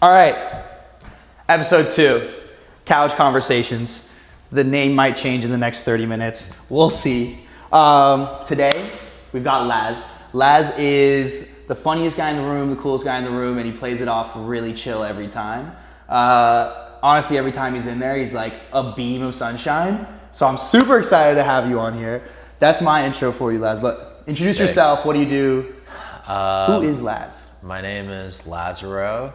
All right, episode 2, Couch Conversations. The name might change in the next 30 minutes. We'll see. Today, we've got Laz. Laz is the funniest guy in the room, the coolest guy in the room, and he plays it off really chill every time. Honestly, every time he's in there, he's like a beam of sunshine. So I'm super excited to have you on here. That's my intro for you, Laz. But introduce yourself. What do you do? Who is Laz? My name is Lazaro.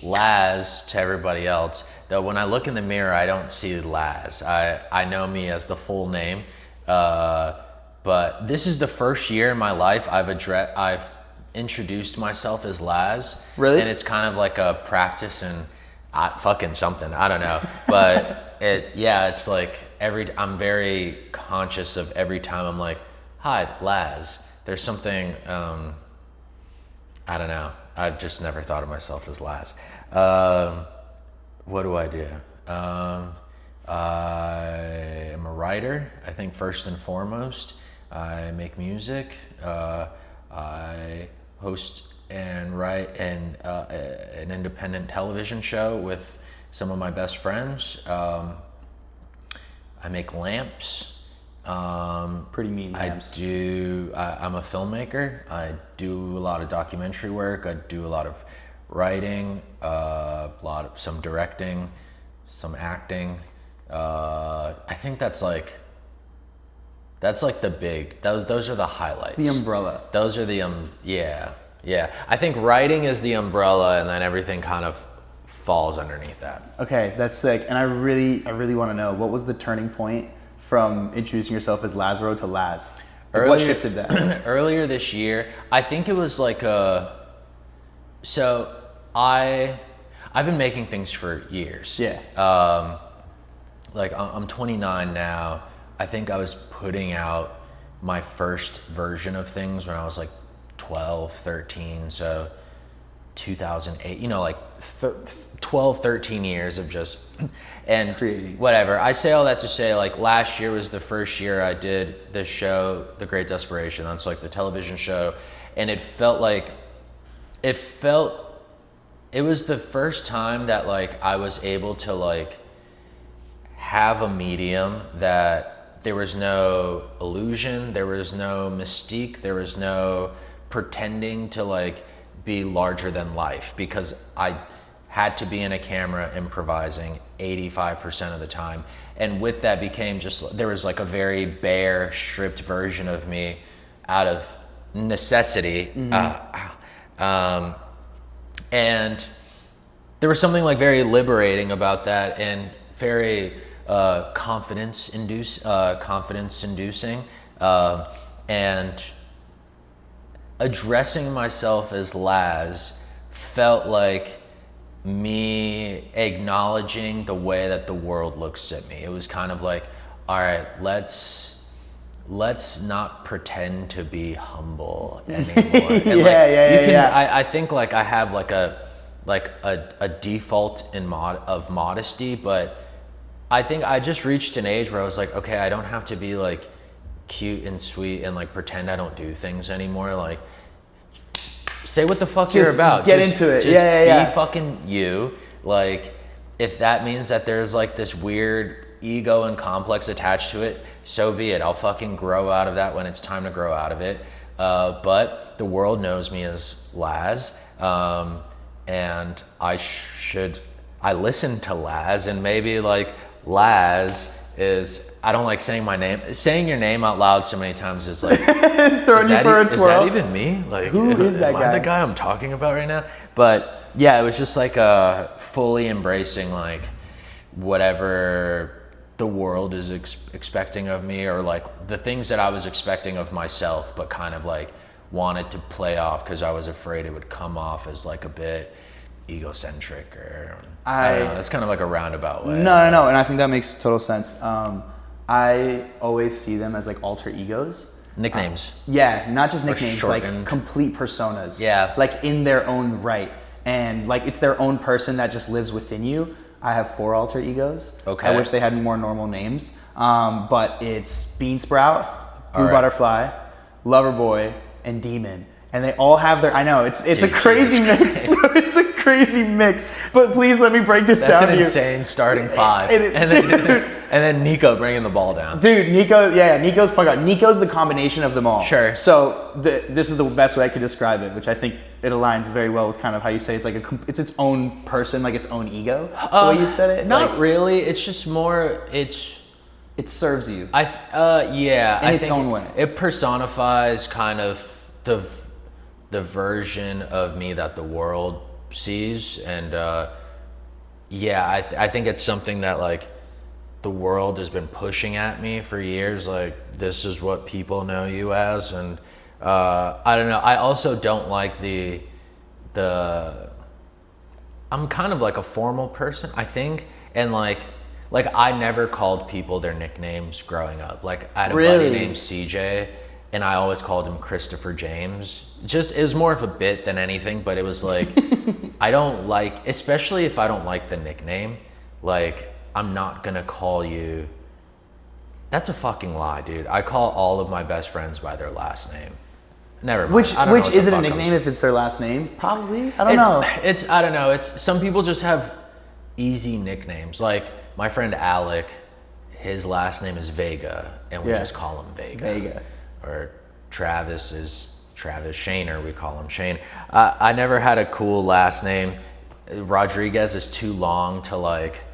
Laz to everybody else. Though when I look in the mirror, I don't see Laz. I know me as the full name. But this is the first year in my life I've introduced myself as Laz. Really? And it's kind of like a practice and fucking something. I don't know. But it's like I'm very conscious of every time I'm like, hi, Laz. There's something, I don't know. I've just never thought of myself as Laz. What do I do? I am a writer, I think first and foremost. I make music. I host and write an independent television show with some of my best friends. I make lamps. Pretty mean lamps. I'm a filmmaker. I do a lot of documentary work. I do a lot of writing, some directing, some acting. I think that's like the big, those are the highlights. It's the umbrella. Those are the, yeah. I think writing is the umbrella and then everything kind of falls underneath that. Okay, that's sick. And I really want to know, what was the turning point from introducing yourself as Lazaro to Laz? What shifted that? Earlier this year, I think it was like so I've been making things for years. Yeah. Like I'm 29 now. I think I was putting out my first version of things when I was like 12, 13. So 2008, like 12, 13 years of just, and creating. Whatever. I say all that to say, like, last year was the first year I did this show, The Great Desperation. That's like the television show. And it was the first time that like I was able to like have a medium that there was no illusion, there was no mystique, there was no pretending to like be larger than life, because I had to be in a camera improvising 85% of the time. And with that there was like a very bare, stripped version of me out of necessity. Mm-hmm. And there was something like very liberating about that and very confidence inducing. And addressing myself as Laz felt like me acknowledging the way that the world looks at me. It was kind of like, all right, let's not pretend to be humble anymore. And I think like I have like a default of modesty, but I think I just reached an age where I was like, okay, I don't have to be like cute and sweet and like pretend I don't do things anymore. Like, say what the fuck you're about. Get into it. Be fucking you. Like, if that means that there's like this weird ego and complex attached to it, so be it. I'll fucking grow out of that when it's time to grow out of it. But the world knows me as Laz, and I listen to Laz, and maybe like Laz is, I don't like saying my name. Saying your name out loud so many times is like, it's throwing you for a twirl. Is that even me? Like, who is that guy? Am I the guy I'm talking about right now? But yeah, it was just like fully embracing like whatever the world is expecting of me, or like the things that I was expecting of myself, but kind of like wanted to play off because I was afraid it would come off as like a bit egocentric, or I don't know. It's kind of like a roundabout way. No, and I think that makes total sense. I always see them as like alter egos. Nicknames. Not just nicknames, like complete personas. Yeah. Like in their own right. And like it's their own person that just lives within you. I have 4 alter egos. Okay. I wish they had more normal names. But it's Bean Sprout, Blue Butterfly, Loverboy, and Demon. And they all have their, I know, it's a Dude, crazy Jesus mix. Christ. It's a crazy mix. But please let me break this That's down an to you. insane starting five. Dude. And then Nico bringing the ball down. Dude, Nico's point guard. Nico's the combination of them all. Sure. So this is the best way I could describe it, which I think it aligns very well with kind of how you say it's like it's its own person, like its own ego. The way you said it. Not like, really. It's just more. it serves you. Yeah. In its own way. It personifies kind of the version of me that the world sees, and I think it's something that like the world has been pushing at me for years. Like, this is what people know you as, and I don't know. I also don't like the. I'm kind of like a formal person, I think, and like I never called people their nicknames growing up. Like, I had a buddy named CJ, and I always called him Christopher James. Just, it was more of a bit than anything, but it was like, I don't like, especially if I don't like the nickname, like, I'm not gonna call you, that's a fucking lie, dude. I call all of my best friends by their last name. Never mind. Which is it a nickname if it's their last name? Probably. I don't know. I don't know. It's, some people just have easy nicknames. Like, my friend Alec, his last name is Vega, and we just call him Vega. Or Travis is Travis Shaner, we call him Shane. I never had a cool last name. Rodriguez is too long to like,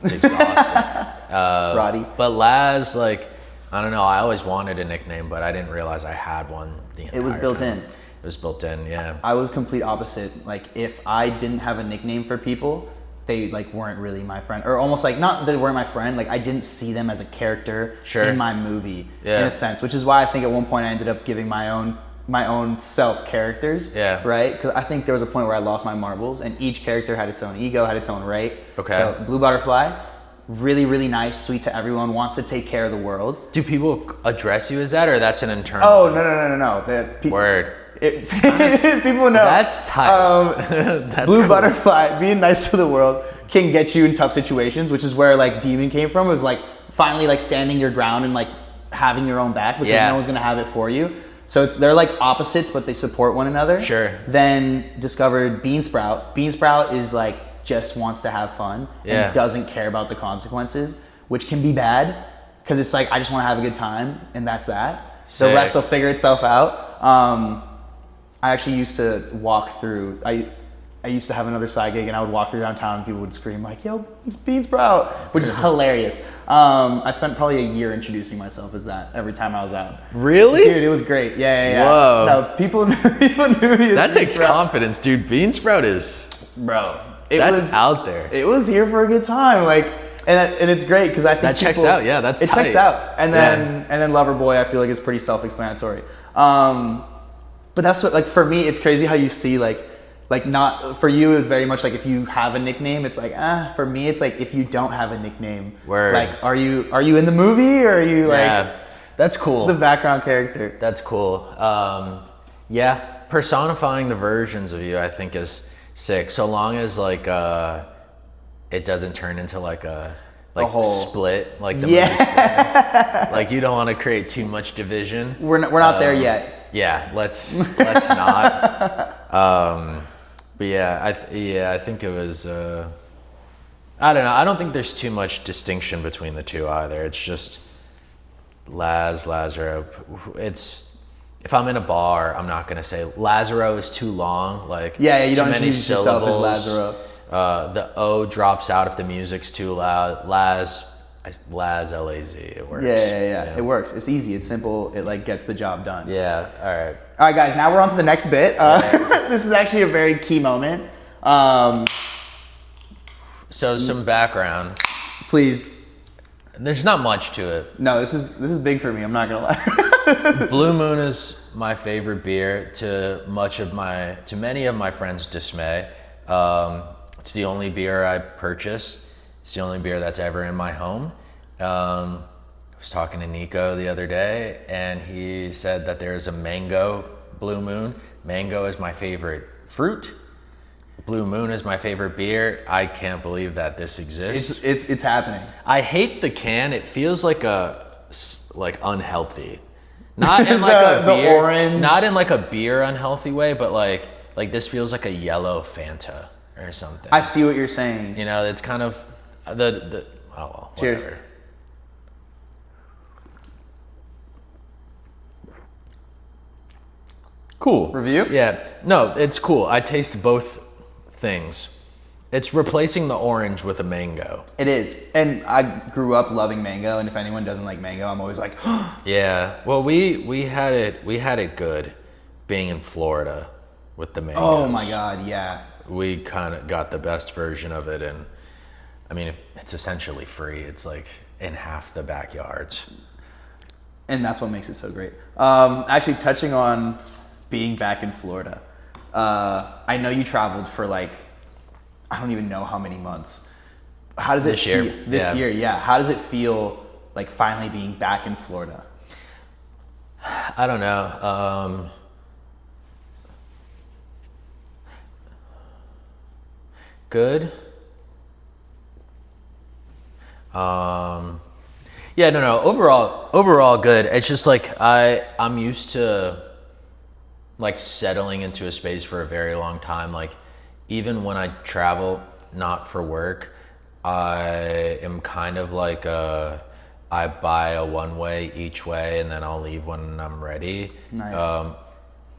it's exhausting. Roddy. But Laz, like, I don't know, I always wanted a nickname, but I didn't realize I had one the entire time. It was built in. It was built in, yeah. I was complete opposite. Like, if I didn't have a nickname for people, they like weren't really my friend, or almost like, not that they weren't my friend, like I didn't see them as a character in my movie in a sense, which is why I think at one point I ended up giving my own self characters, right? Because I think there was a point where I lost my marbles, and each character had its own ego, had its own right. Okay. So Blue Butterfly, really, really nice, sweet to everyone, wants to take care of the world. Do people address you as that, or that's an internal? Oh, no. Word. People know. That's tight. That's Blue cool. Butterfly, being nice to the world, can get you in tough situations, which is where like Demon came from, of like finally like standing your ground and like having your own back, because no one's gonna have it for you. So they're like opposites, but they support one another. Sure. Then discovered Bean Sprout. Bean Sprout is like just wants to have fun and doesn't care about the consequences, which can be bad, because it's like I just want to have a good time, and that's that. Sick. The rest will figure itself out. I actually used to walk through, I used to have another side gig, and I would walk through downtown and people would scream like, yo, it's Bean Sprout, which is hilarious. I spent probably a year introducing myself as that every time I was out. Really? Dude, it was great. Yeah. Whoa. No, people knew me as that Bean takes Sprout. confidence, dude. Bean Sprout is, bro, that's out there. It was here for a good time. Like, and it's great because I think that checks out. Yeah, that's tight. Checks out. And then Loverboy, I feel like is pretty self-explanatory. But that's what, like, for me, it's crazy how you see like not, for you is very much like if you have a nickname, it's like, for me, it's like if you don't have a nickname, like, are you in the movie, or are you like, that's cool, the background character? That's cool. Personifying the versions of you, I think, is sick. So long as like, it doesn't turn into like a whole Split, like the movie Split. Like, you don't want to create too much division. We're not there yet. Yeah, let's not. But I think it was. I don't know. I don't think there's too much distinction between the two either. It's just Lazaro. It's, if I'm in a bar, I'm not gonna say Lazaro is too long. Like, you too don't many introduce yourself as syllables. Lazaro. The O drops out if the music's too loud. Laz, L-A-Z, it works. Yeah. It works. It's easy. It's simple. It like gets the job done. Yeah. All right, guys. Now we're on to the next bit. This is actually a very key moment. So some background. Please. There's not much to it. No, this is big for me. I'm not gonna lie. Blue Moon is my favorite beer, to many of my friends' dismay. It's the only beer I purchase. It's the only beer that's ever in my home. I was talking to Nico the other day, and he said that there is a mango Blue Moon. Mango is my favorite fruit. Blue Moon is my favorite beer. I can't believe that this exists. It's happening. I hate the can. It feels like unhealthy. Not in like a the beer, orange. not in like a beer unhealthy way, but like this feels like a yellow Fanta or something. I see what you're saying. You know, it's kind of the oh well. Cheers. Whatever. Cool. Review? Yeah. No, it's cool. I taste both things. It's replacing the orange with a mango. It is. And I grew up loving mango, and if anyone doesn't like mango, I'm always like, Yeah. Well, we had it good being in Florida with the mangoes. oh my God, yeah. We kind of got the best version of it, and I mean, it's essentially free. It's like in half the backyards. And that's what makes it so great. Actually, touching on being back in Florida, I know you traveled for like, I don't even know how many months. How does it This year? feel? This year, yeah. How does it feel like finally being back in Florida? I don't know. Good. Yeah, no. Overall good. It's just like I'm used to like settling into a space for a very long time. Like even when I travel, not for work, I am kind of like I buy a one way each way, and then I'll leave when I'm ready. Nice.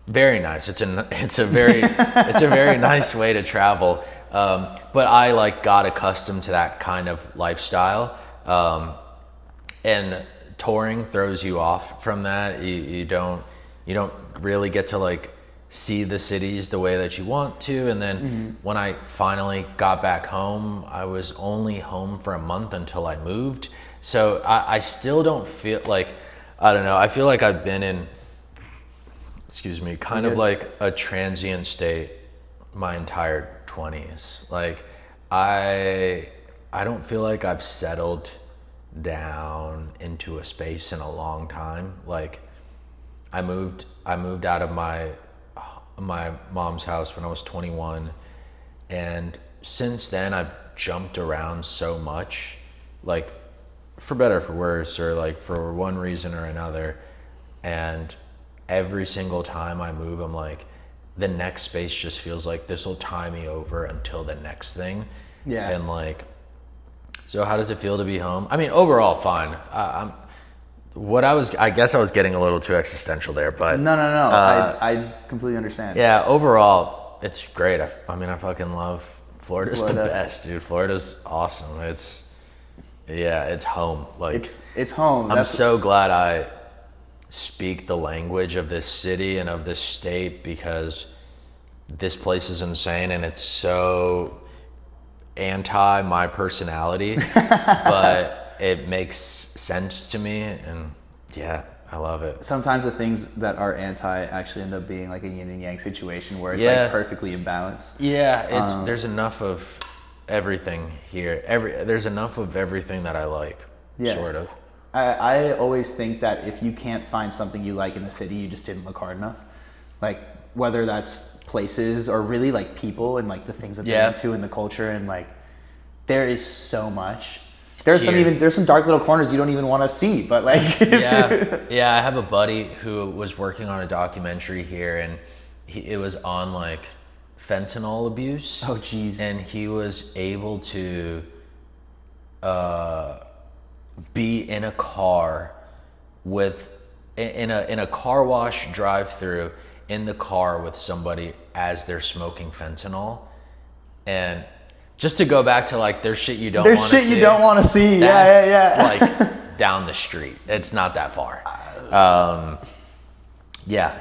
Very nice. It's a very nice way to travel. But I like got accustomed to that kind of lifestyle. And touring throws you off from that. You don't really get to like see the cities the way that you want to. And then when I finally got back home, I was only home for a month until I moved. So I still don't feel like, I don't know, I feel like I've been in, kind of like a transient state my entire 20s. Like I don't feel like I've settled down into a space in a long time. Like I moved out of my mom's house when I was 21, and since then I've jumped around so much, like for better or for worse, or like for one reason or another, and every single time I move, I'm like, the next space just feels like this will tie me over until the next thing. Yeah. And like, so how does it feel to be home? I mean, overall, fine. I guess I was getting a little too existential there, but No. I completely understand. yeah, overall, it's great. I fucking love Florida's the best, dude. Florida's awesome. It's home. Like It's home. I'm so glad I speak the language of this city and of this state, because this place is insane and it's so anti my personality, but it makes sense to me, and yeah, I love it. Sometimes the things that are anti actually end up being like a yin and yang situation where it's like perfectly in balance. Yeah, there's enough of everything here. There's enough of everything that I like, sort of. I always think that if you can't find something you like in the city, you just didn't look hard enough. Like whether that's places or really like people and like the things that they're into and the culture, and like there is so much. There's some dark little corners you don't even want to see, but like yeah. I have a buddy who was working on a documentary here, and it was on like fentanyl abuse. Oh geez. And he was able to be in a car in a car wash drive-through, in the car with somebody as they're smoking fentanyl. And just to go back to like, there's shit you don't want to see. There's shit you don't want to see. Yeah. Like down the street. It's not that far. Yeah,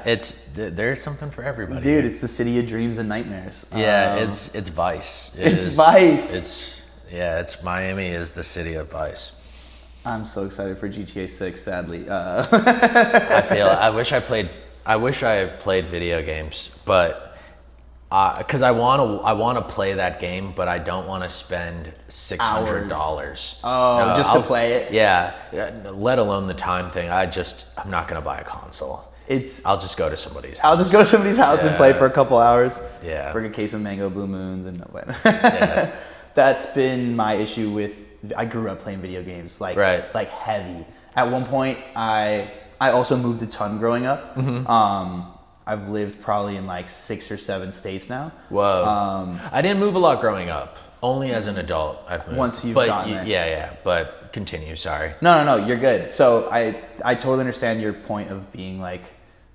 there's something for everybody. Dude, it's the city of dreams and nightmares. Yeah, it's Vice. It's Vice. It's Miami is the city of Vice. I'm so excited for GTA 6, sadly. I wish I played video games, but because I want to play that game, but I don't want to spend $600. Oh, just to play it? Yeah, let alone the time thing. I'm not gonna buy a console. I'll just go to somebody's house. I'll just go to somebody's house and play for a couple hours. Yeah. Bring a case of mango blue moons and Yeah. That's been my issue with. I grew up playing video games like heavy. At one point, I I also moved a ton growing up. Mm-hmm. I've lived probably in like 6 or 7 states now. Whoa. I didn't move a lot growing up. Only as an adult I've moved. Once you've but gotten there. Yeah. But continue. Sorry. No, you're good. So I totally understand your point of being like,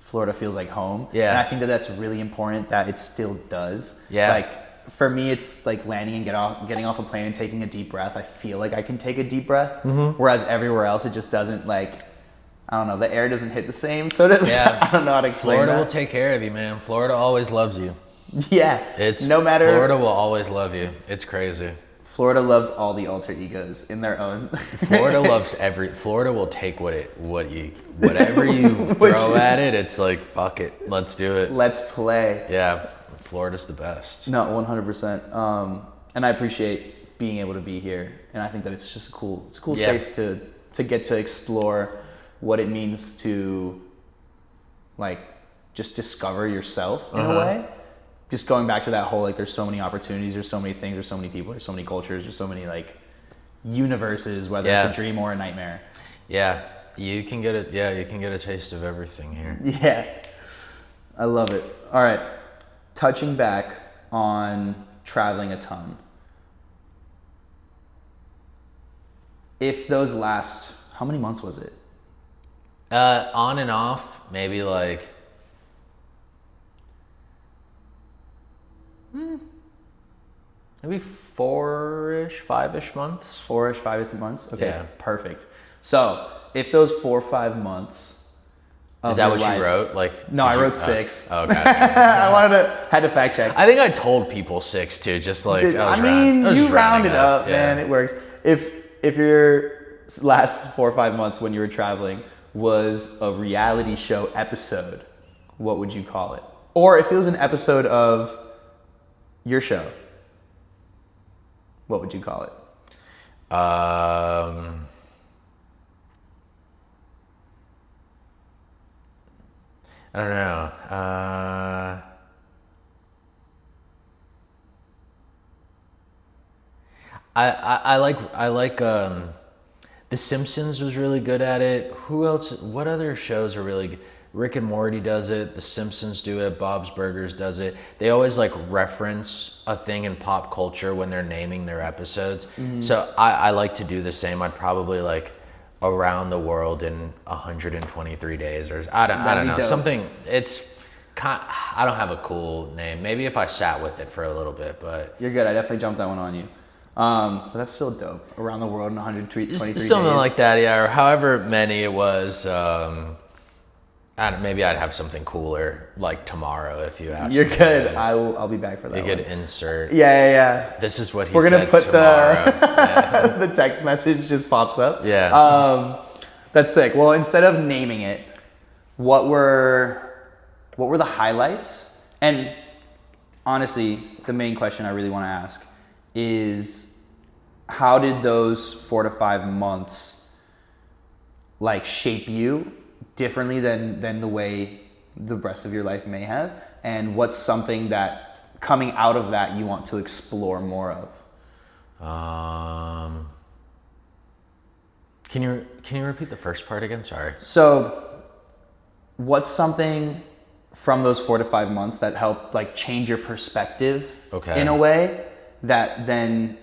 Florida feels like home. Yeah. And I think that that's really important that it still does. Yeah. Like for me, it's like landing and getting off a plane and taking a deep breath. I feel like I can take a deep breath. Whereas everywhere else, it just doesn't like, I don't know, the air doesn't hit the same. So that, Yeah. I don't know how to explain Florida that. will take care of you, man. Florida always loves you. Yeah. Florida will always love you. It's crazy. Florida loves all the alter egos in their own. Florida Florida will take whatever you throw at it. It's like, fuck it, let's do it. Let's play. Yeah, Florida's the best. No, 100%. And I appreciate being able to be here, and I think that it's just a cool space to get to explore what it means to like just discover yourself in a way. Just going back to that whole, like, there's so many opportunities, there's so many things, there's so many people, there's so many cultures, there's so many like universes, whether it's a dream or a nightmare. Yeah, you can get a taste of everything here. Yeah, I love it. All right, touching back on traveling a ton. If those last, how many months was it? On and off, maybe like maybe 4-ish, 5-ish months. 4-ish, 5 months? Okay, Yeah. perfect. So, if those 4 or 5 months of Is that your what life, you wrote? Like, No, I wrote 6. Oh, okay. Had to fact check. I think I told people 6 too, just like You rounded up, yeah. man. It works. If your last 4 or 5 months when you were traveling was a reality show episode, what would you call it? Or if it was an episode of your show, what would you call it? I don't know. I like The Simpsons was really good at it. Who else? What other shows are really good? Rick and Morty does it. The Simpsons do it. Bob's Burgers does it. They always like reference a thing in pop culture when they're naming their episodes. So I like to do the same. I'd probably like Around the World in 123 days, or I don't know, dope. something. I don't have a cool name. Maybe if I sat with it for a little bit, but You're good. I definitely jumped that one on you. But that's still dope. Around the World in 123 days. something like that, yeah, or however many it was. Maybe I'd have something cooler like tomorrow if you asked. You're me. good. I'll be back for that. You one. could insert. Yeah. This is what he We're gonna said put tomorrow. the text message just pops up. Yeah. That's sick. Well, instead of naming it, what were the highlights? And honestly, the main question I really want to ask is, how did those 4 to 5 months like shape you differently than the way the rest of your life may have? And what's something that coming out of that you want to explore more of? Can you repeat the first part again? Sorry. So, what's something from those 4 to 5 months that helped like change your perspective in a way that then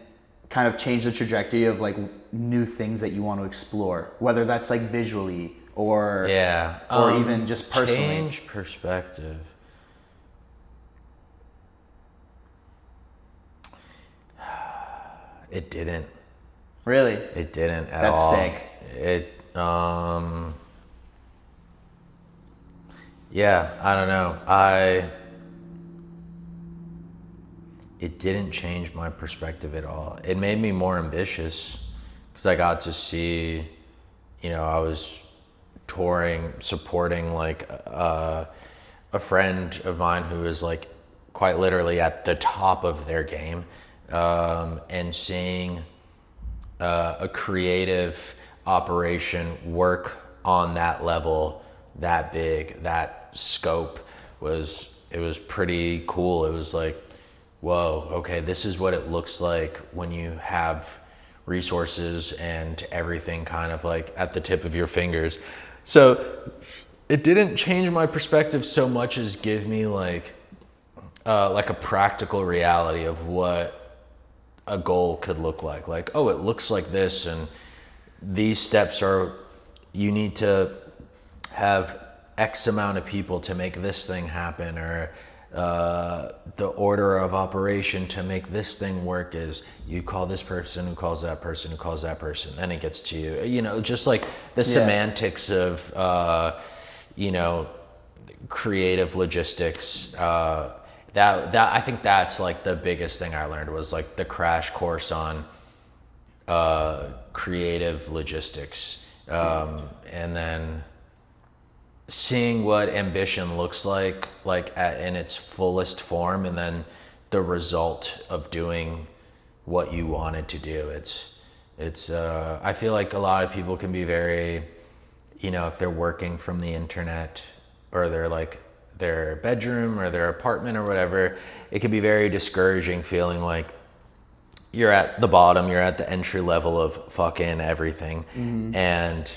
kind of changed the trajectory of like new things that you want to explore, whether that's like visually or even just personally? Change perspective. It didn't. Really? It didn't at all. That's sick. Yeah, I don't know. It didn't change my perspective at all. It made me more ambitious because I got to see, I was touring, supporting like a friend of mine who is like quite literally at the top of their game, and seeing a creative operation work on that level, that big, that scope was pretty cool. It was like, whoa, okay, this is what it looks like when you have resources and everything kind of like at the tip of your fingers. So it didn't change my perspective so much as give me like a practical reality of what a goal could look like. Like, oh, it looks like this, and these steps are, you need to have X amount of people to make this thing happen, or the order of operation to make this thing work is you call this person who calls that person who calls that person, then it gets to you. You know, just like the semantics of, you know, creative logistics. That I think that's like the biggest thing I learned was like the crash course on creative logistics, and then seeing what ambition looks like in its fullest form, and then the result of doing what you wanted to do. It's I feel like a lot of people can be very, you know, if they're working from the internet or they're like their bedroom or their apartment or whatever, it can be very discouraging feeling like you're at the bottom, you're at the entry level of fucking everything. And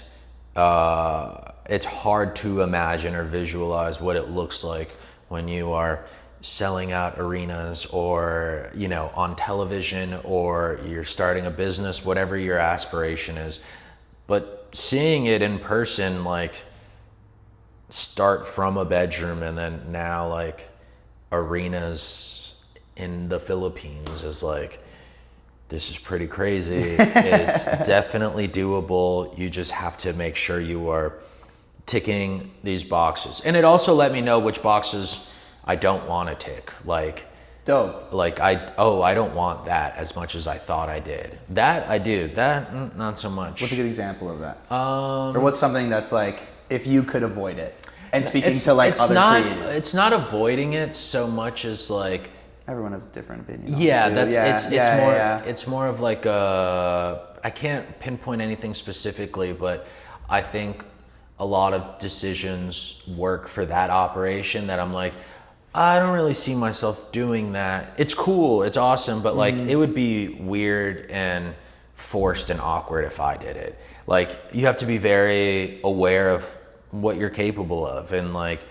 it's hard to imagine or visualize what it looks like when you are selling out arenas, or, you know, on television, or you're starting a business, whatever your aspiration is. But seeing it in person, like start from a bedroom and then now like arenas in the Philippines is like, this is pretty crazy. It's definitely doable. You just have to make sure you are ticking these boxes. And it also let me know which boxes I don't want to tick. Like, dope. Like I don't want that as much as I thought I did. That I do. That not so much. What's a good example of that? Or what's something that's like, if you could avoid it? And speaking to like other creatives. It's not avoiding it so much as like, everyone has a different opinion. Yeah, obviously. It's more of like I can't pinpoint anything specifically, but I think a lot of decisions work for that operation that I'm like, I don't really see myself doing that. It's cool, it's awesome, but like it would be weird and forced and awkward if I did it. Like, you have to be very aware of what you're capable of, and like,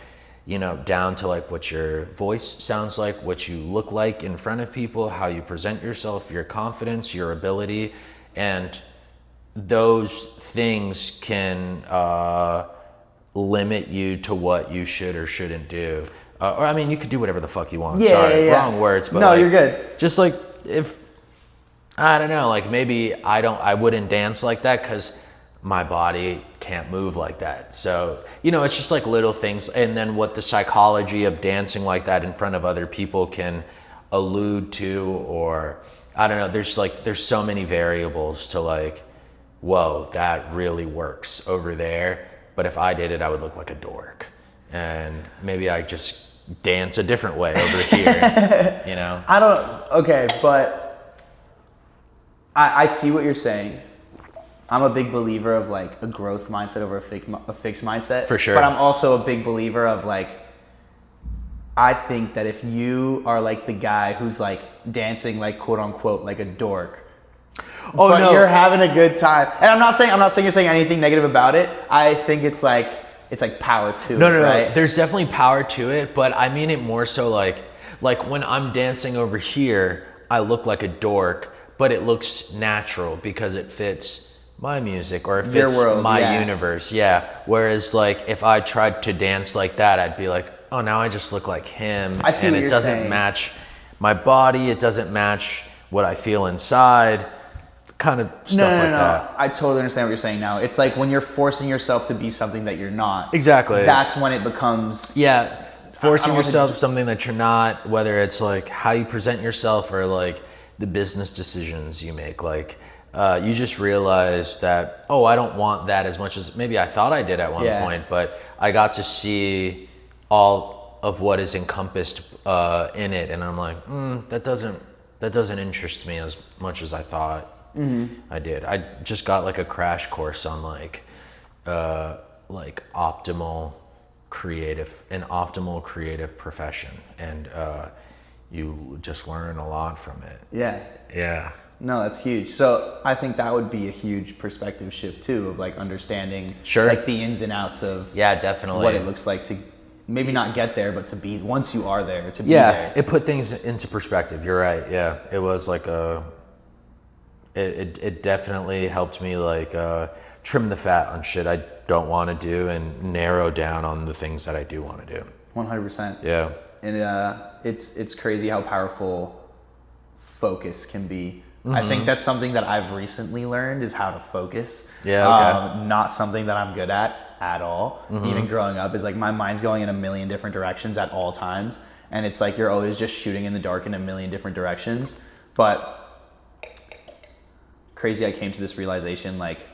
you know, down to like what your voice sounds like, what you look like in front of people, how you present yourself, your confidence, your ability. And those things can limit you to what you should or shouldn't do. Or I mean, you could do whatever the fuck you want. Sorry, wrong words. But no, like, you're good. Just like, if, I don't know, like maybe I wouldn't dance like that because my body can't move like that. So, you know, it's just like little things. And then what the psychology of dancing like that in front of other people can allude to, or I don't know, there's so many variables to like, whoa, that really works over there. But if I did it, I would look like a dork. And maybe I just dance a different way over here, you know? But I see what you're saying. I'm a big believer of like a growth mindset over a fixed mindset. For sure. But I'm also a big believer of like, I think that if you are like the guy who's like dancing like quote unquote like a dork, but you're having a good time. And I'm not saying you're saying anything negative about it. I think it's like power to it. No. Right? There's definitely power to it, but I mean it more so like when I'm dancing over here, I look like a dork, but it looks natural because it fits my music, or it fits my universe. Yeah. Whereas like if I tried to dance like that, I'd be like, oh, now I just look like him. I see and what it you're doesn't saying. match my body. It doesn't match what I feel inside. Kind of stuff like that. I totally understand what you're saying now. It's like when you're forcing yourself to be something that you're not. Exactly. That's when it becomes. Yeah. Forcing yourself something that you're not, whether it's like how you present yourself or like the business decisions you make. Like, you just realize that, oh, I don't want that as much as maybe I thought I did at one point, but I got to see all of what is encompassed in it, and I'm like, that doesn't interest me as much as I thought I did. I just got like a crash course on like optimal creative profession, and you just learn a lot from it. Yeah. Yeah. No, that's huge. So I think that would be a huge perspective shift too, of like understanding Sure. like the ins and outs of Yeah, definitely. what it looks like to maybe not get there, but to be, once you are there, to be there. It put things into perspective. You're right. Yeah, it was like it definitely helped me like trim the fat on shit I don't want to do and narrow down on the things that I do want to do. 100%. Yeah. And it's crazy how powerful focus can be. I think that's something that I've recently learned, is how to focus. Yeah, okay. Not something that I'm good at all. Even growing up, is like my mind's going in a million different directions at all times. And it's like you're always just shooting in the dark in a million different directions. But crazy, I came to this realization like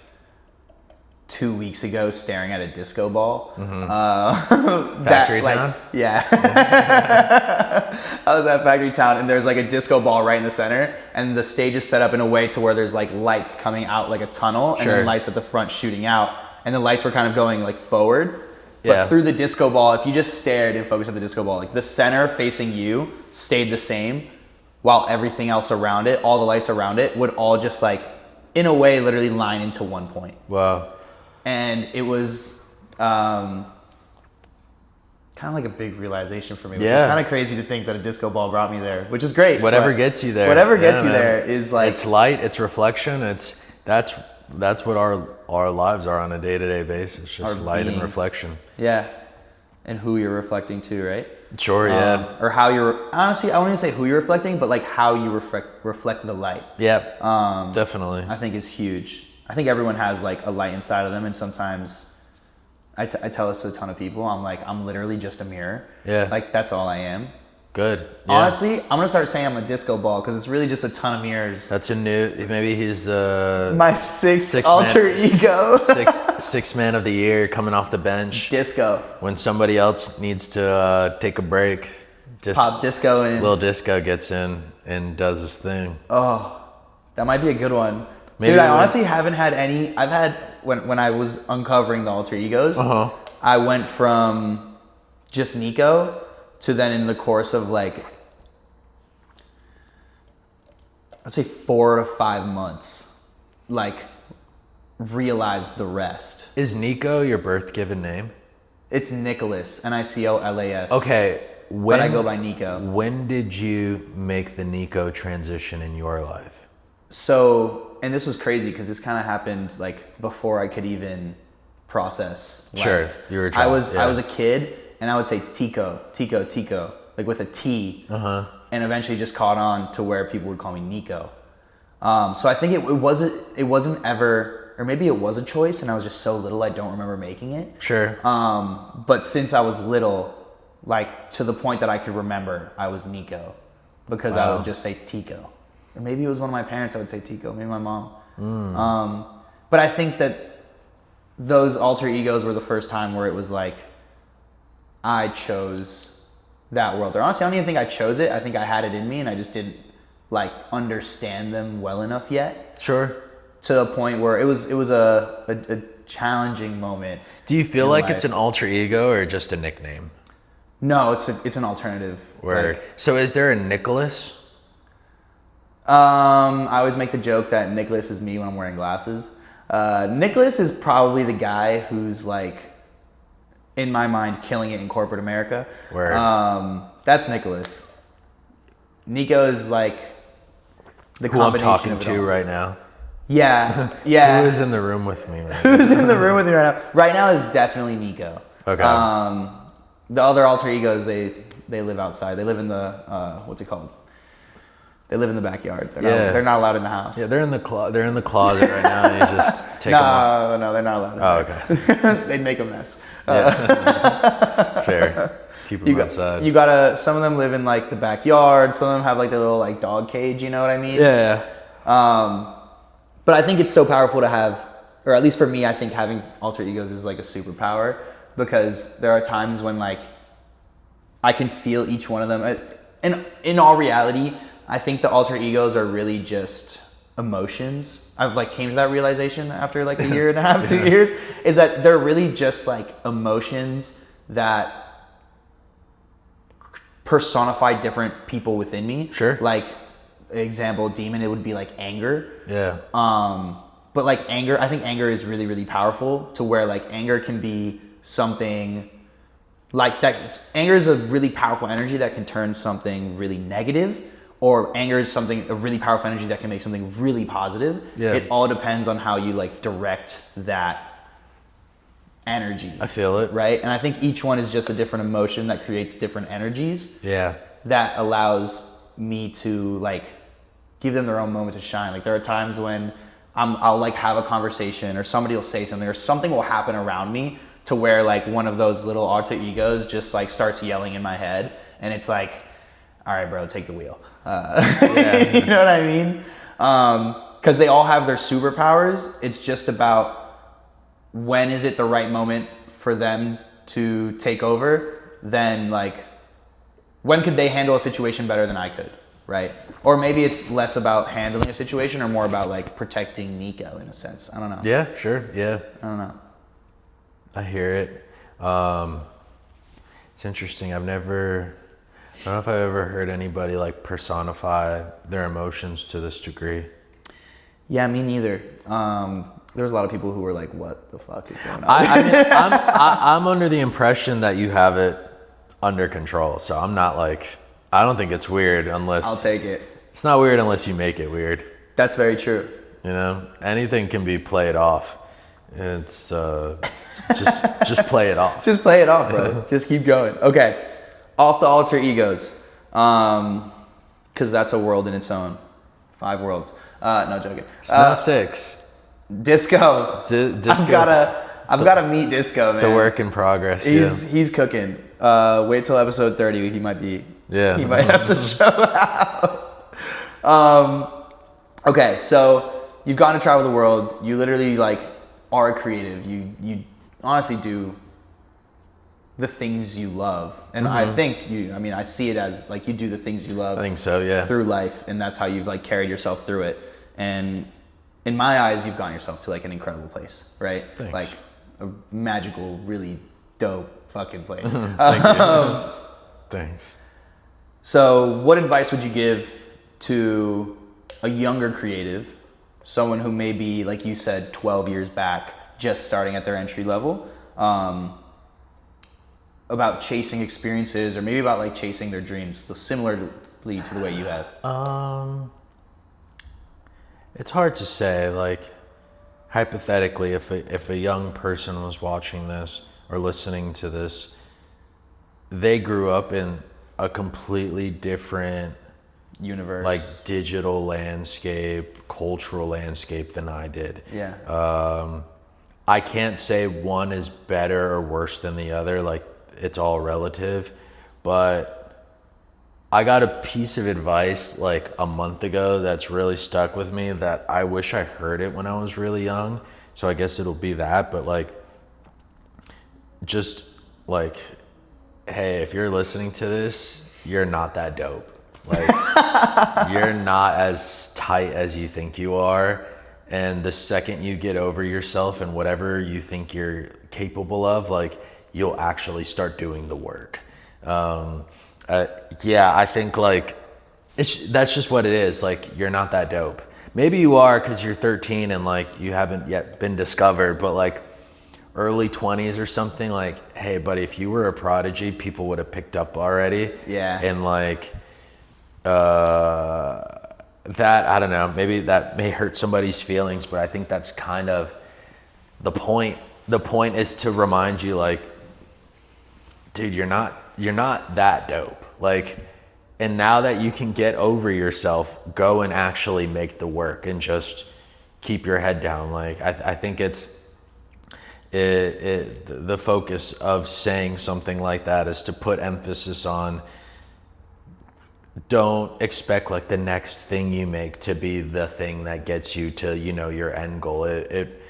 2 weeks ago, staring at a disco ball. Factory Town? Yeah. I was at Factory Town, and there's like a disco ball right in the center, and the stage is set up in a way to where there's like lights coming out like a tunnel, and then lights at the front shooting out, and the lights were kind of going like forward. But through the disco ball, if you just stared and focused at the disco ball, like the center facing you stayed the same, while everything else around it, all the lights around it, would all just like, in a way, literally line into one point. Wow. And it was kind of like a big realization for me, which is kind of crazy to think that a disco ball brought me there, which is great. Whatever gets you there. Whatever gets you there is like... It's light, it's reflection, that's what our lives are on a day-to-day basis, just light and reflection. Yeah. And who you're reflecting to, right? Sure, yeah. Or how you're... Honestly, I wouldn't even say who you're reflecting, but like how you reflect the light. Yep, definitely. I think is huge. I think everyone has like a light inside of them, and sometimes I tell this to a ton of people. I'm like, I'm literally just a mirror. Yeah. Like that's all I am. Good. Yeah. Honestly, I'm gonna start saying I'm a disco ball, because it's really just a ton of mirrors. That's a new. Maybe he's my sixth alter ego. sixth man of the year, coming off the bench. Disco. When somebody else needs to take a break, pop disco in. Lil Disco gets in and does his thing. Oh, that might be a good one. Dude, I honestly haven't had any. I've had, when I was uncovering the alter egos, I went from just Nico to then, in the course of like, I'd say 4 to 5 months, like realized the rest. Is Nico your birth given name? It's Nicholas, Nicolas. Okay. But I go by Nico. When did you make the Nico transition in your life? So, and this was crazy because this kind of happened like before I could even process life. Sure, you were a child. I was a kid, and I would say Tico, like with a T, and eventually just caught on to where people would call me Nico. So I think it wasn't ever, or maybe it was a choice, and I was just so little I don't remember making it. Sure. But since I was little, like to the point that I could remember, I was Nico, because I would just say Tico. Or maybe it was one of my parents that would say Tico, maybe my mom. But I think that those alter egos were the first time where it was like, I chose that world. Or honestly, I don't even think I chose it. I think I had it in me, and I just didn't like understand them well enough yet. Sure. To a point where it was a challenging moment. Do you feel like it's an alter ego or just a nickname? No, it's an alternative. Word. So is there a Nicholas? I always make the joke that Nicholas is me when I'm wearing glasses. Nicholas is probably the guy who's like, in my mind, killing it in corporate America. Word. That's Nicholas. Nico is like the combination I'm talking of it to all. right now. Yeah, yeah. Who is in the room with me? Right Who's in the room with me right now? Right now is definitely Nico. Okay. The other alter egos, they live outside. They live in the what's it called? They live in the backyard. They're not allowed in the house. Yeah, they're in the closet right now. And you just take them off. No, they're not allowed. Okay. They'd make a mess. Yeah. Fair. Keep them outside. You gotta. Some of them live in like the backyard. Some of them have like their little like dog cage. You know what I mean? Yeah. But I think it's so powerful to have, or at least for me, I think having alter egos is like a superpower, because there are times when like I can feel each one of them. And in all reality, I think the alter egos are really just emotions. I've like came to that realization after like a year and a half, 2 years, is that they're really just like emotions that personify different people within me. Sure. Like example demon, it would be like anger. Yeah. But like anger, I think anger is really, really powerful to where like anger can be something like that. Anger is a really powerful energy that can turn something really negative, or anger is a really powerful energy that can make something really positive. Yeah. It all depends on how you like direct that energy. I feel it. Right? And I think each one is just a different emotion that creates different energies. Yeah. That allows me to like give them their own moment to shine. Like there are times when I'll like have a conversation, or somebody will say something, or something will happen around me to where like one of those little alter egos just like starts yelling in my head, and it's like, all right, bro, take the wheel. You know what I mean? Because they all have their superpowers. It's just about when is it the right moment for them to take over. Then like, when could they handle a situation better than I could? Right? Or maybe it's less about handling a situation or more about like protecting Nico in a sense. I don't know. Yeah, sure. Yeah. I don't know. I hear it. It's interesting. I don't know if I've ever heard anybody like personify their emotions to this degree. Yeah, me neither. There was a lot of people who were like, what the fuck is going on? I mean, I'm under the impression that you have it under control. So I'm not like, I don't think it's weird unless... I'll take it. It's not weird unless you make it weird. That's very true. You know, anything can be played off. It's just play it off. Just play it off, bro. Just keep going. Okay, off the alter egos, because that's a world in its own. 5 worlds. No joking. It's not 6. Disco. Disco. I've gotta meet Disco, man. The work in progress. He's cooking. Wait till episode 30. He might be. Yeah. He might have to show out. Okay, so you've gotten to travel the world. You literally like are creative. You honestly do the things you love, and I think I see it as like you do the things you love. I think so. Yeah. Through life, and that's how you've like carried yourself through it. And in my eyes, you've gotten yourself to like an incredible place, right? Thanks. Like a magical, really dope fucking place. Thank you. Thanks. So what advice would you give to a younger creative, someone who may be, like you said, 12 years back, just starting at their entry level, about chasing experiences, or maybe about like chasing their dreams, similarly to the way you have? It's hard to say. Like, hypothetically, if a young person was watching this or listening to this, they grew up in a completely different Universe, like digital landscape, cultural landscape than I did. Yeah. I can't say one is better or worse than the other. Like, it's all relative. But I got a piece of advice like a month ago that's really stuck with me, that I wish I heard it when I was really young. So I guess it'll be that. But like, just like, hey, if you're listening to this, you're not that dope. Like, you're not as tight as you think you are. And the second you get over yourself and whatever you think you're capable of, like, you'll actually start doing the work. I think like that's just what it is. Like, you're not that dope. Maybe you are because you're 13 and like you haven't yet been discovered, but like early 20s or something, like, hey buddy, if you were a prodigy, people would have picked up already. Yeah. And like, that, I don't know, maybe that may hurt somebody's feelings, but I think that's kind of the point. The point is to remind you, like, dude, you're not that dope. Like, and now that you can get over yourself, go and actually make the work and just keep your head down. Like, I think it's the focus of saying something like that is to put emphasis on, don't expect like the next thing you make to be the thing that gets you to, you know, your end goal. It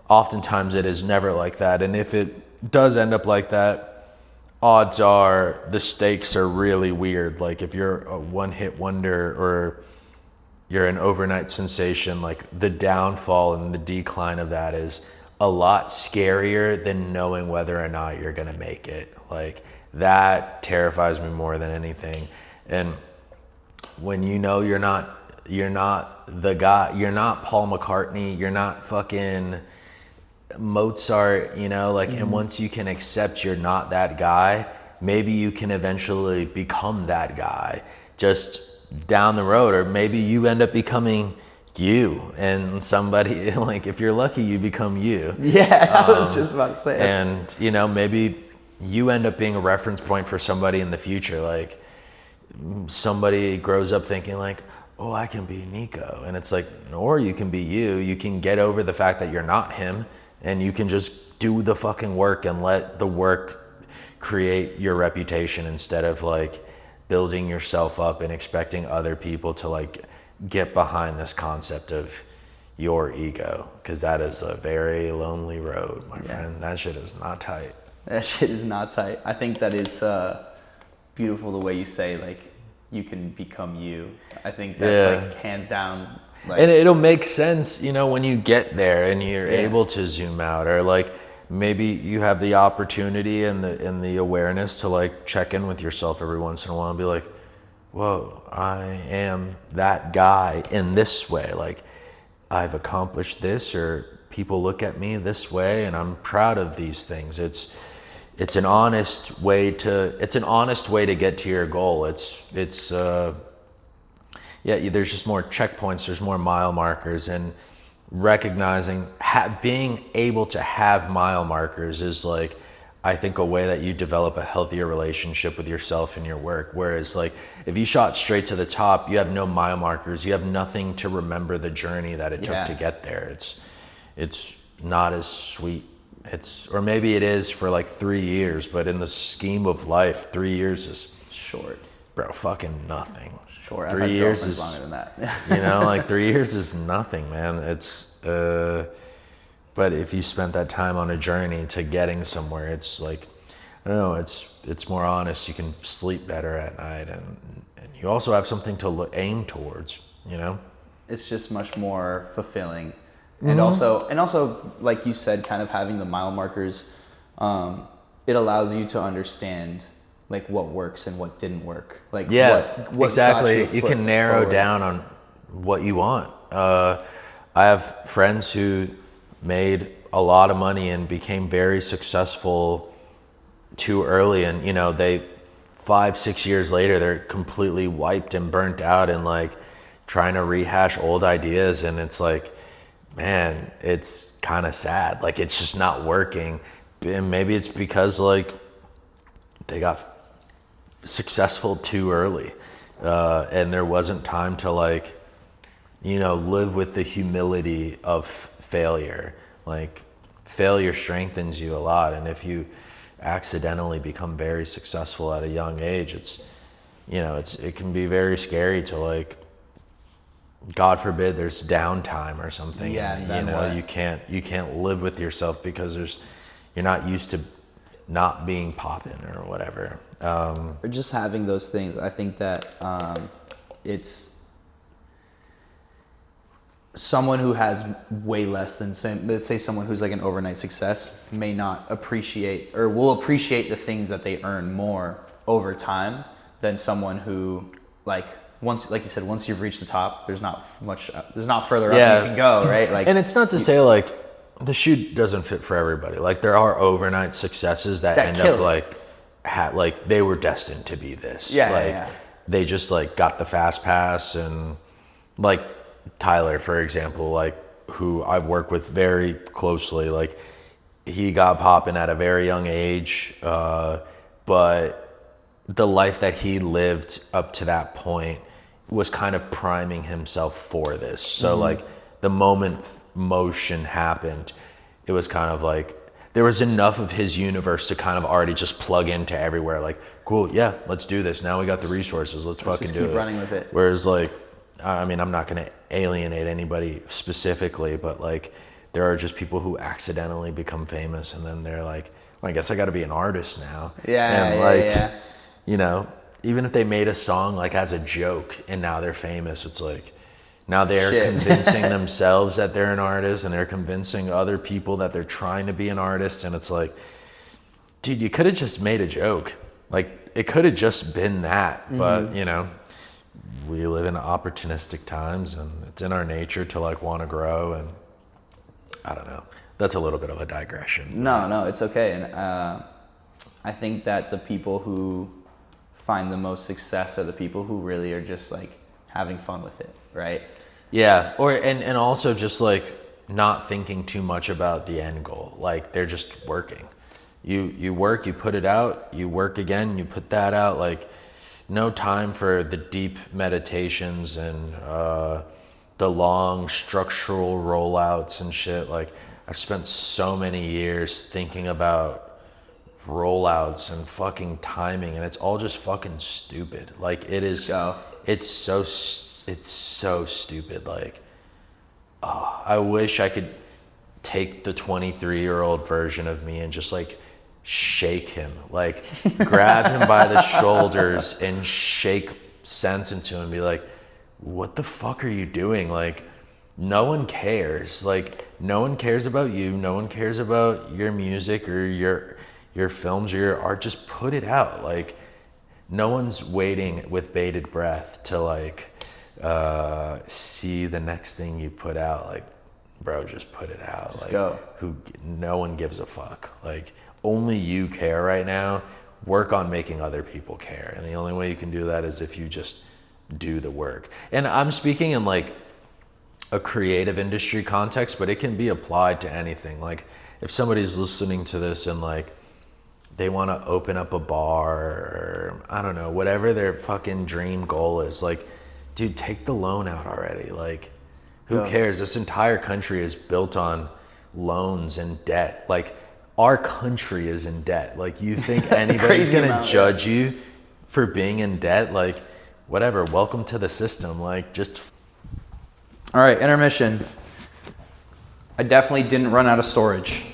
oftentimes it is never like that. And if it does end up like that, odds are the stakes are really weird. Like, if you're a one-hit wonder or you're an overnight sensation, like the downfall and the decline of that is a lot scarier than knowing whether or not you're gonna make it. Like, that terrifies me more than anything. And when you know you're not the guy, you're not Paul McCartney, you're not fucking Mozart, you know, like, and once you can accept you're not that guy, maybe you can eventually become that guy just down the road, or maybe you end up becoming you, and somebody, like, if you're lucky, you become you. Yeah, I was just about to say it. And, you know, maybe you end up being a reference point for somebody in the future. Like, somebody grows up thinking like, oh, I can be Nico. And it's like, or you can be you. You can get over the fact that you're not him, and you can just do the fucking work and let the work create your reputation, instead of like building yourself up and expecting other people to like get behind this concept of your ego, because that is a very lonely road, my friend. That shit is not tight. That shit is not tight. I think that it's beautiful the way you say, like, you can become you. I think that's like hands down. Like, and it'll make sense, you know, when you get there and you're able to zoom out, or like maybe you have the opportunity and the awareness to like check in with yourself every once in a while and be like, whoa, I am that guy in this way. Like, I've accomplished this, or people look at me this way, and I'm proud of these things. It's an honest way to get to your goal. There's just more checkpoints, there's more mile markers, and recognizing, being able to have mile markers is like, I think, a way that you develop a healthier relationship with yourself and your work. Whereas like, if you shot straight to the top, you have no mile markers, you have nothing to remember the journey that it took to get there. It's not as sweet. Or maybe it is for like 3 years, but in the scheme of life, 3 years is short. Bro, fucking nothing. Sure, 3 years is longer than that. You know, like 3 years is nothing, man. But if you spent that time on a journey to getting somewhere, it's like, I don't know, it's more honest. You can sleep better at night, and you also have something to aim towards, you know? It's just much more fulfilling. And also, like you said, kind of having the mile markers, it allows you to understand like what works and what didn't work. Like what exactly. You can narrow forward down on what you want. I have friends who made a lot of money and became very successful too early, and you know, 5-6 years later they're completely wiped and burnt out and like trying to rehash old ideas, and it's like, man, it's kind of sad. Like, it's just not working. And maybe it's because like they got successful too early, and there wasn't time to like, you know, live with the humility of failure. Like, failure strengthens you a lot, and if you accidentally become very successful at a young age, it can be very scary to like, God forbid there's downtime or something. Yeah, and, you know, you can't live with yourself because you're not used to not being popping or whatever. Or just having those things. I think that it's someone who has way less than, let's say someone who's like an overnight success may not appreciate, or will appreciate the things that they earn more over time than someone who like you said, once you've reached the top, there's not further up you can go, right? Like, and it's not to say like the shoe doesn't fit for everybody. Like, there are overnight successes that end up like they were destined to be this. They just like got the fast pass, and like Tyler, for example, like, who I work with very closely, like, he got popping at a very young age, but the life that he lived up to that point was kind of priming himself for this. So like, the moment motion happened, it was kind of like there was enough of his universe to kind of already just plug into everywhere. Like, cool, yeah, let's do this. Now we got the resources, let's fucking do it. Keep running with it. Whereas like, I mean, I'm not going to alienate anybody specifically, but like, there are just people who accidentally become famous, and then they're like, well, I guess I got to be an artist now. You know, even if they made a song like as a joke and now they're famous, it's like, now they're convincing themselves that they're an artist, and they're convincing other people that they're trying to be an artist. And it's like, dude, you could have just made a joke. Like, it could have just been that, but you know, we live in opportunistic times, and it's in our nature to like want to grow. And I don't know. That's a little bit of a digression. No, it's okay. And I think that the people who find the most success are the people who really are just like having fun with it, right? Yeah, and also just like not thinking too much about the end goal. Like they're just working. You work, you put it out, you work again, you put that out. Like no time for the deep meditations and the long structural rollouts and shit. Like I've spent so many years thinking about rollouts and fucking timing, and it's all just fucking stupid. Like it is. It's so stupid. Like, oh, I wish I could take the 23-year-old version of me and just like shake him, like grab him by the shoulders and shake sense into him and be like, what the fuck are you doing? Like, no one cares. Like, no one cares about you. No one cares about your music or your films or your art. Just put it out. Like, no one's waiting with bated breath to like see the next thing you put out. Like, bro, just put it out. Just like, go. No one gives a fuck. Like, only you care right now. Work on making other people care, and the only way you can do that is if you just do the work. And I'm speaking in like a creative industry context, but it can be applied to anything. Like, if somebody's listening to this and like they want to open up a bar or I don't know, whatever their fucking dream goal is, like, dude, take the loan out already. Like, who cares? This entire country is built on loans and debt. Like, our country is in debt. Like, you think anybody's gonna judge you for being in debt? Like, whatever, welcome to the system. Like, just. All right, intermission. I definitely didn't run out of storage.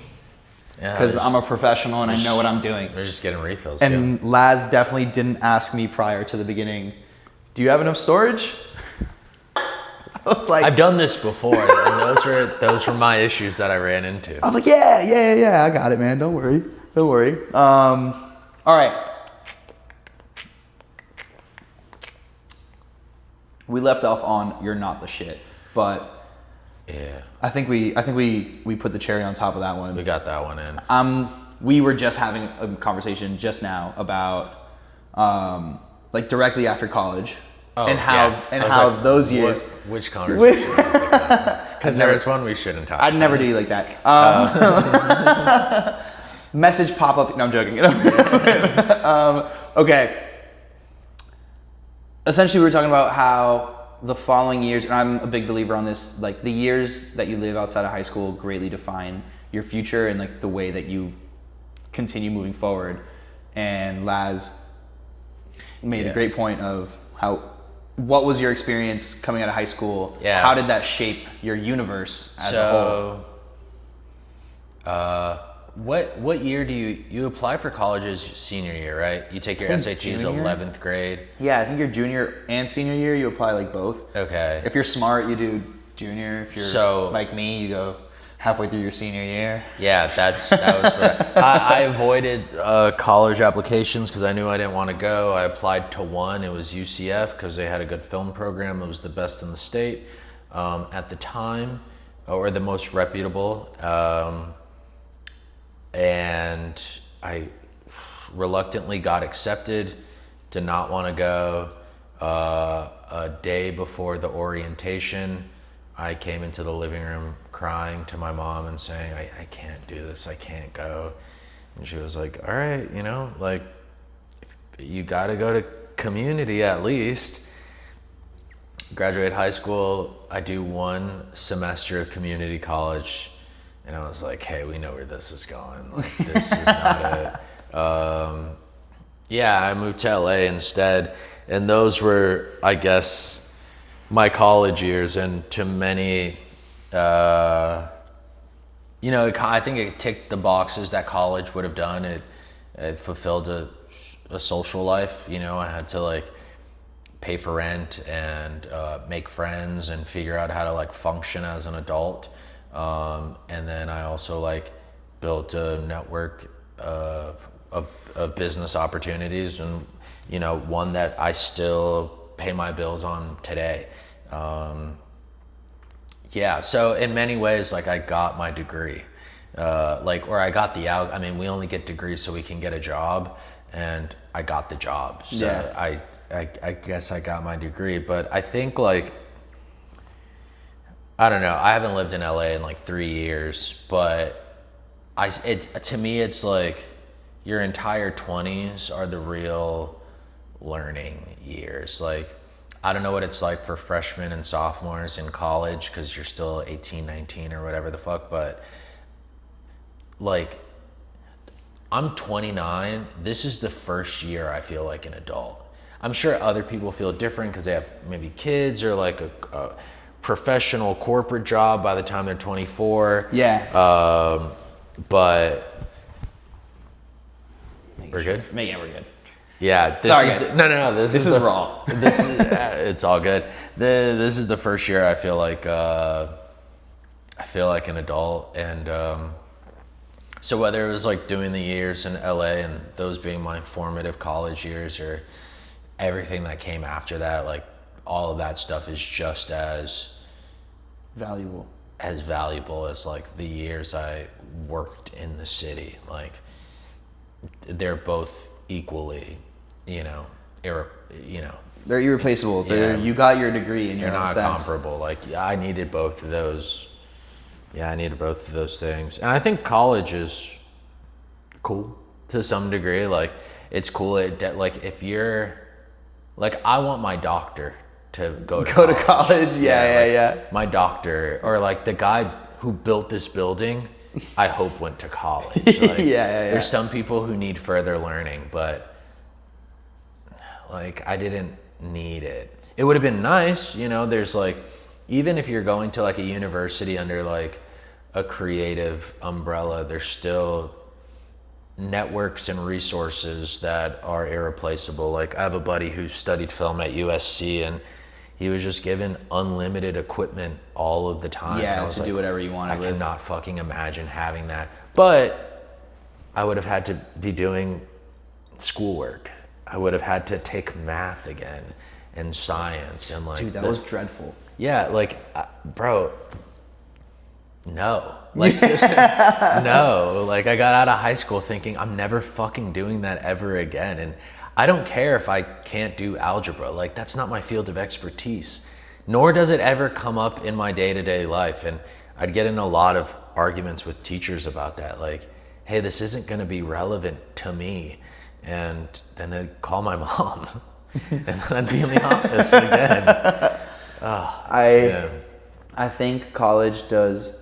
Because I'm a professional and I know what I'm doing. We're just getting refills. And Laz definitely didn't ask me prior to the beginning, do you have enough storage? I was like, I've done this before, and those were my issues that I ran into. I was like, yeah, I got it, man. Don't worry. All right. We left off on you're not the shit, but yeah, I think we put the cherry on top of that one. We got that one in. We were just having a conversation just now about like directly after college. And how like, those years. Which conversation? Because there was one we shouldn't talk. I'd never do you like that. Message pop up. No, I'm joking. Okay. Essentially, we were talking about how the following years, and I'm a big believer on this, like the years that you live outside of high school greatly define your future and like the way that you continue moving forward. And Laz made a great point of what was your experience coming out of high school? Yeah. How did that shape your universe as a whole? What year do you apply for college's senior year, right? You take your SATs junior? 11th grade. Yeah, I think your junior and senior year, you apply like both. Okay. If you're smart, you do junior. If you're like me, you go halfway through your senior year. Yeah, that was for I avoided college applications because I knew I didn't want to go. I applied to one. It was UCF because they had a good film program. It was the best in the state at the time, or the most reputable. And I reluctantly got accepted, did not want to go. A day before the orientation, I came into the living room crying to my mom and saying, I can't do this, I can't go. And she was like, all right, like, you got to go to community at least. Graduate high school, I do one semester of community college. And I was like, hey, we know where this is going. Like, this is not it. Yeah, I moved to LA instead. And those were, I guess, my college years. And to many, I think it ticked the boxes that college would have done. It fulfilled a social life. I had to like pay for rent and make friends and figure out how to like function as an adult. And then I also like built a network of business opportunities, and one that I still pay my bills on today. Yeah, so in many ways, like, I got my degree, or I got I mean, we only get degrees so we can get a job, and I got the job. So Yeah. I guess I got my degree, but I think, like, I don't know, I haven't lived in LA in like 3 years, but to me, it's like your entire 20s are the real learning years. Like, I don't know what it's like for freshmen and sophomores in college, because you're still 18, 19 or whatever the fuck, but like, I'm 29. This is the first year I feel like an adult. I'm sure other people feel different because they have maybe kids or like a professional corporate job by the time they're 24. Yeah. But we're good? Yeah, we're good. Yeah. Sorry, guys. No. This is raw. This is it's all good. This is the first year I feel like an adult, and so whether it was like doing the years in LA and those being my formative college years, or everything that came after that, like, all of that stuff is just as valuable as like the years I worked in the city. Like, they're both equally, they're irreplaceable. Yeah. You got your degree in your they're own not sense. comparable. Like, I needed both of those. Yeah, I needed both of those things. And I think college is cool to some degree. Like, it's cool. Like, if you're, like, I want my doctor to go to college. Yeah. My doctor, or like the guy who built this building, I hope went to college. Like, Yeah. There's some people who need further learning, but like, I didn't need it. It would have been nice, there's like, even if you're going to like a university under like a creative umbrella, there's still networks and resources that are irreplaceable. Like, I have a buddy who studied film at USC, and he was just given unlimited equipment all of the time. Yeah, to do whatever you wanted. I cannot fucking imagine having that. But I would have had to be doing schoolwork. I would have had to take math again and science, and like, dude, that was dreadful. Yeah, like, bro, no. Like, just, no. Like, I got out of high school thinking I'm never fucking doing that ever again. And I don't care if I can't do algebra. Like, that's not my field of expertise. Nor does it ever come up in my day-to-day life. And I'd get in a lot of arguments with teachers about that. Like, hey, this isn't going to be relevant to me. And then they'd call my mom. And then I'd be in the office again. I think college does,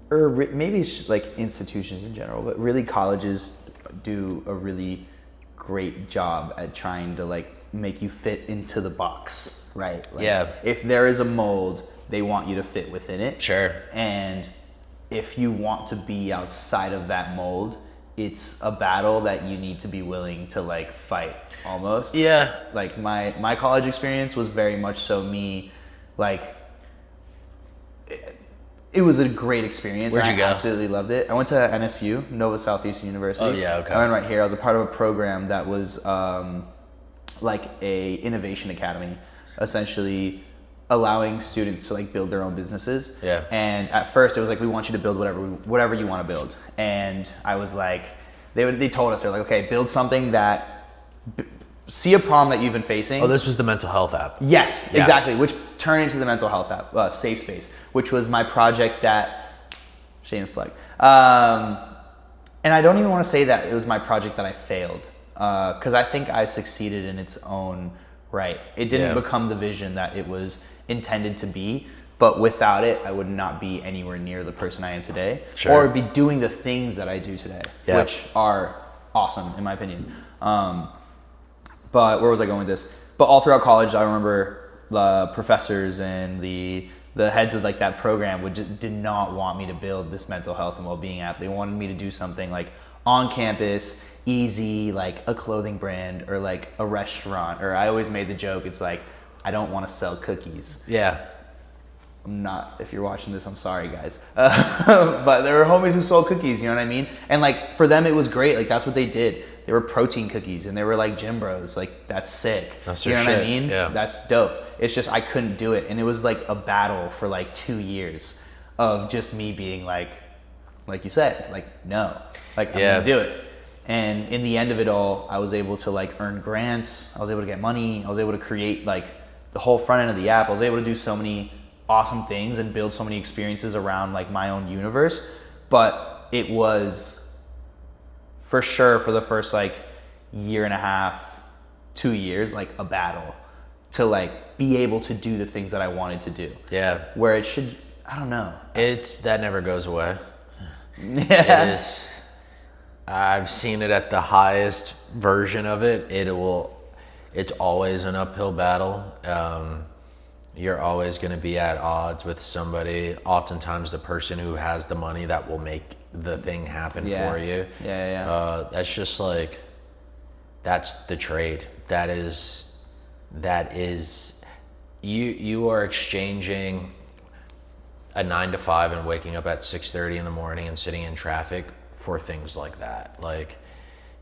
or maybe it's like institutions in general, but really colleges do a really great job at trying to like make you fit into the box, right? Like, yeah. If there is a mold, they want you to fit within it. Sure. And if you want to be outside of that mold, it's a battle that you need to be willing to like fight almost. Yeah. Like my college experience was very much so me, like, it was a great experience. Where'd you go? I absolutely loved it. I went to NSU, Nova Southeastern University. Oh yeah, okay. I went right here. I was a part of a program that was like a innovation academy, essentially allowing students to like build their own businesses. Yeah. And at first it was like, we want you to build whatever you want to build. And I was like, they told us, they're like, okay, build something that see a problem that you've been facing. Oh, this was the mental health app. Yes, Yeah. exactly. Which turned into the mental health app, Safe Space, which was my project that, shameless plug. And I don't even want to say that it was my project that I failed, because I think I succeeded in its own right. It didn't become the vision that it was intended to be, but without it, I would not be anywhere near the person I am today, Sure. or be doing the things that I do today, which are awesome in my opinion. But where was I going with this? But all throughout college, I remember the professors and the heads of like that program did not want me to build this mental health and well-being app. They wanted me to do something like on campus, easy, like a clothing brand or like a restaurant. Or I always made the joke, it's like, I don't want to sell cookies. Yeah. if you're watching this, I'm sorry, guys. But there were homies who sold cookies, you know what I mean? And like for them, it was great. Like that's what they did. They were protein cookies, and they were like gym bros. Like that's sick. That's you know their what I shit. mean? Yeah. That's dope. It's just I couldn't do it, and it was like a battle for like 2 years of just me being like you said, like no, like I'm gonna do it. And in the end of it all, I was able to like earn grants. I was able to get money. I was able to create like the whole front end of the app. I was able to do so many awesome things and build so many experiences around like my own universe. But it was for sure for the first like year and a half, 2 years, like a battle to like be able to do the things that I wanted to do. Yeah. Where it should, I don't know. That never goes away. Yeah. It is. I've seen it at the highest version of it. It's always an uphill battle. You're always going to be at odds with somebody. Oftentimes the person who has the money that will make the thing happen for you. That's just like, that's the trade. That is, you are exchanging a 9 to 5 and waking up at 6:30 in the morning and sitting in traffic for things like that, like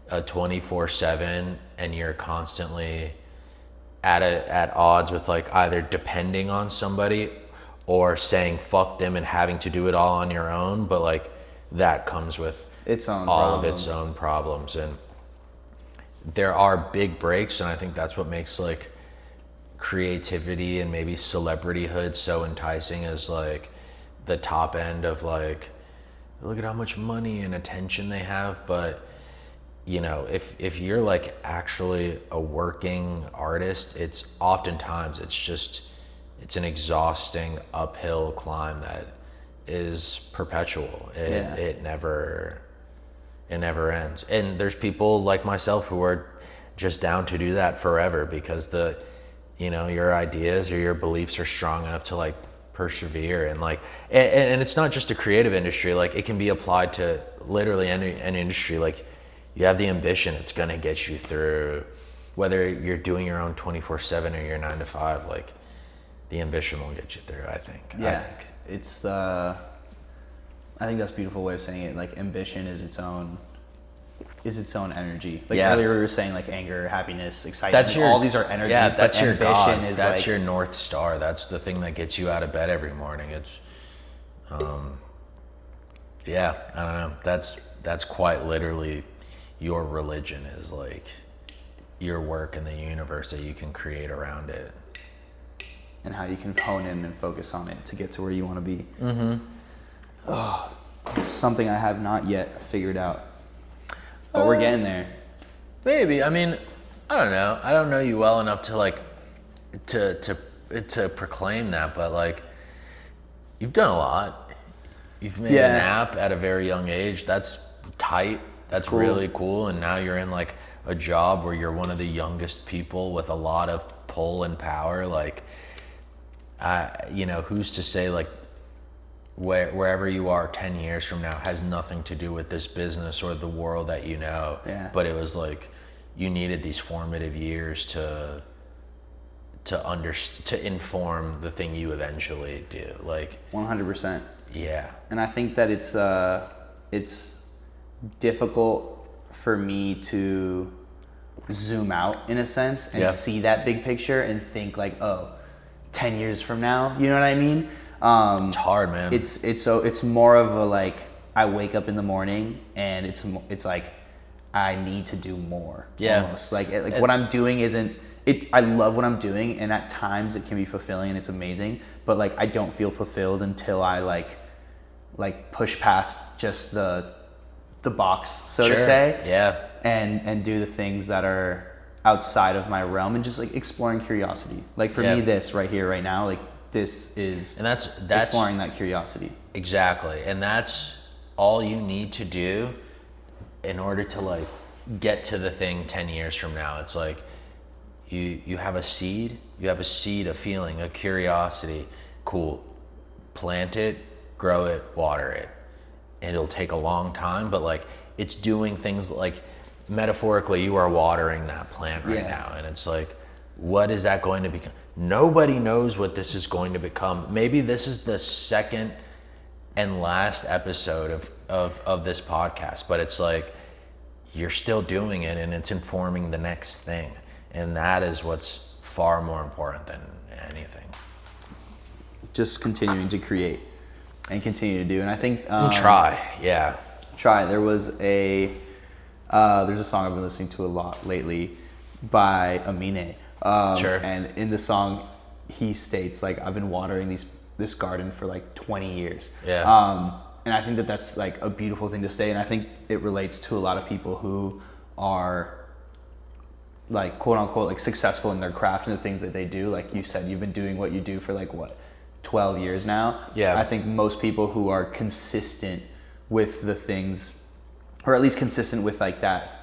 a 24/7, and you're constantly at odds with like either depending on somebody or saying fuck them and having to do it all on your own. But like that comes with its own all problems. of its own problems, and there are big breaks, and I think that's what makes like creativity and maybe celebrityhood so enticing, is like the top end of like, look at how much money and attention they have. But you know, if you're like actually a working artist, it's oftentimes it's an exhausting uphill climb that is perpetual. It never ends. And there's people like myself who are just down to do that forever because your ideas or your beliefs are strong enough to like persevere. And like and it's not just a creative industry, like it can be applied to literally any industry. Like you have the ambition, it's gonna get you through, whether you're doing your own 24/7 or your 9 to 5. Like the ambition will get you through, I think. It's I think that's a beautiful way of saying it. Like ambition is its own energy. Like earlier we were saying like anger, happiness, excitement, all these are energies. Yeah, that's but your ambition God. is that's like your North Star. That's the thing that gets you out of bed every morning. It's I don't know. That's quite literally your religion, is like your work in the universe that you can create around it. And how you can hone in and focus on it to get to where you want to be. Something I have not yet figured out. But we're getting there. Maybe. I mean, I don't know. I don't know you well enough to like to proclaim that, but like you've done a lot. You've made an app at a very young age. That's tight. That's cool. Really cool. And now you're in like a job where you're one of the youngest people with a lot of pull and power. Like, who's to say like wherever you are 10 years from now has nothing to do with this business or the world that you know. Yeah. But it was like you needed these formative years to inform the thing you eventually do. Like 100%. Yeah. And I think that it's difficult for me to zoom out in a sense and see that big picture and think like, 10 years from now, you know what I mean? It's hard, man. It's more of a like, I wake up in the morning and it's like I need to do more. Yeah. Almost like what I'm doing isn't it. I love what I'm doing, and at times it can be fulfilling and it's amazing. But like I don't feel fulfilled until I like push past just the box, so to say. Yeah. And do the things that are outside of my realm and just like exploring curiosity. Like for me, this right here, right now, like this is, and that's exploring that curiosity. Exactly. And that's all you need to do in order to like get to the thing 10 years from now. It's like you have a seed, a feeling, a curiosity. Cool. Plant it, grow it, water it. And it'll take a long time, but like it's doing things like metaphorically you are watering that plant right now. And it's like, what is that going to become? nobody knows what this is going to become. Maybe this is the second and last episode of this podcast, but it's like, you're still doing it and it's informing the next thing. And that is what's far more important than anything. Just continuing to create and continue to do. And I think try. There's a song I've been listening to a lot lately by Amine. Sure. And in the song, he states, like, I've been watering this garden for like 20 years. Yeah. And I think that that's like a beautiful thing to say. And I think it relates to a lot of people who are like, quote unquote, like successful in their craft and the things that they do. Like you said, you've been doing what you do for like, 12 years now? Yeah. I think most people who are consistent with the things, or at least consistent with like that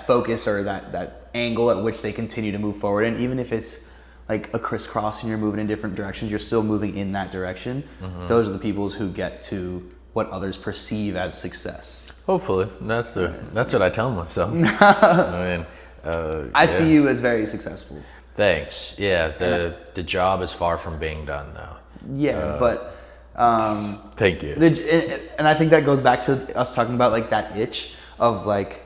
focus or that angle at which they continue to move forward. And even if it's like a crisscross and you're moving in different directions, you're still moving in that direction. Mm-hmm. Those are the people who get to what others perceive as success. Hopefully. That's what I tell myself. I mean, I see you as very successful. Thanks. Yeah, the job is far from being done though. Yeah, but thank you. And I think that goes back to us talking about like that itch of like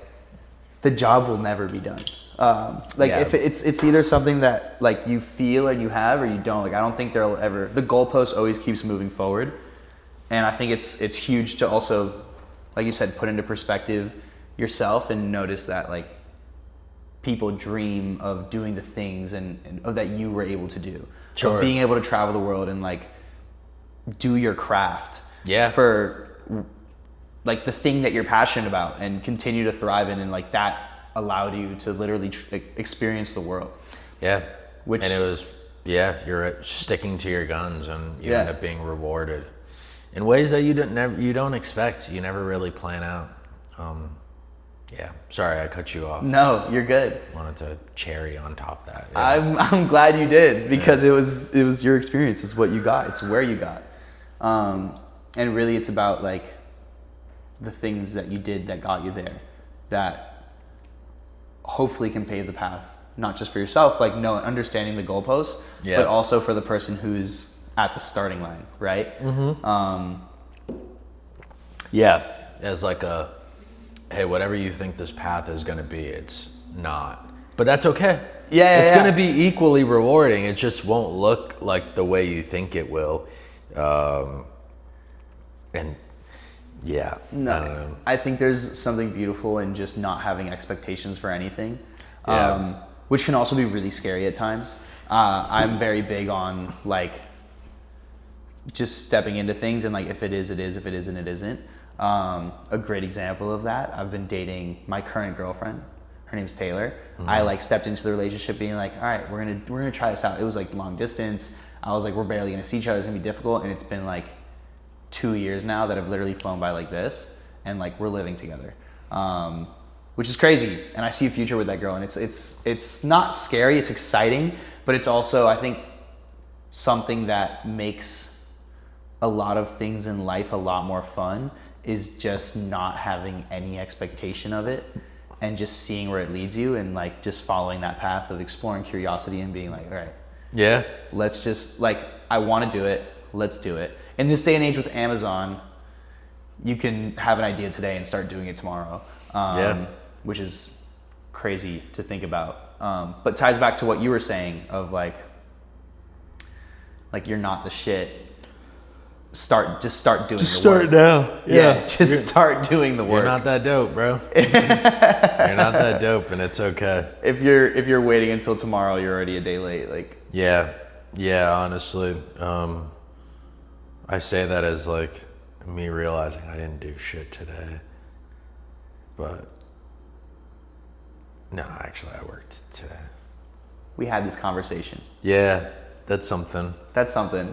the job will never be done. If it's either something that like you feel and you have or you don't. Like I don't think there'll ever, the goalpost always keeps moving forward. And I think it's huge to also, like you said, put into perspective yourself and notice that like people dream of doing the things and of that you were able to do. Sure. Of being able to travel the world and like do your craft. Yeah. For like the thing that you're passionate about and continue to thrive in, and like that allowed you to literally experience the world. Yeah. And it was, you're sticking to your guns and you end up being rewarded in ways that you don't expect. You never really plan out. Sorry I cut you off. No, you're good. Wanted to cherry on top of that. Yeah. I'm glad you did, because it was your experience. It's what you got. It's where you got. And really it's about like the things that you did that got you there, that hopefully can pave the path, not just for yourself, like understanding the goalposts, but also for the person who's at the starting line, right? Mm-hmm. As like hey, whatever you think this path is going to be, it's not. But that's okay. It's going to be equally rewarding. It just won't look like the way you think it will. I think there's something beautiful in just not having expectations for anything, which can also be really scary at times. I'm very big on like just stepping into things and like if it is, it is. If it isn't, it isn't. A great example of that, I've been dating my current girlfriend. Her name's Taylor. Mm-hmm. I like stepped into the relationship being like, all right, we're gonna try this out. It was like long distance. I was like, we're barely gonna see each other. It's gonna be difficult. And it's been like 2 years now that have literally flown by like this, and like we're living together, which is crazy. And I see a future with that girl. And it's not scary. It's exciting, but it's also, I think, something that makes a lot of things in life a lot more fun. Is just not having any expectation of it and just seeing where it leads you, and like just following that path of exploring curiosity and being like, all right, let's just like, I want to do it. Let's do it. In this day and age with Amazon, you can have an idea today and start doing it tomorrow, which is crazy to think about. But ties back to what you were saying of like you're not the shit. Start doing the work. Now. Start doing the work. You're not that dope, bro. You're not that dope, and it's okay. If you're waiting until tomorrow, you're already a day late. Like honestly, I say that as like me realizing I didn't do shit today, but no, actually I worked today. We had this conversation. Yeah, that's something.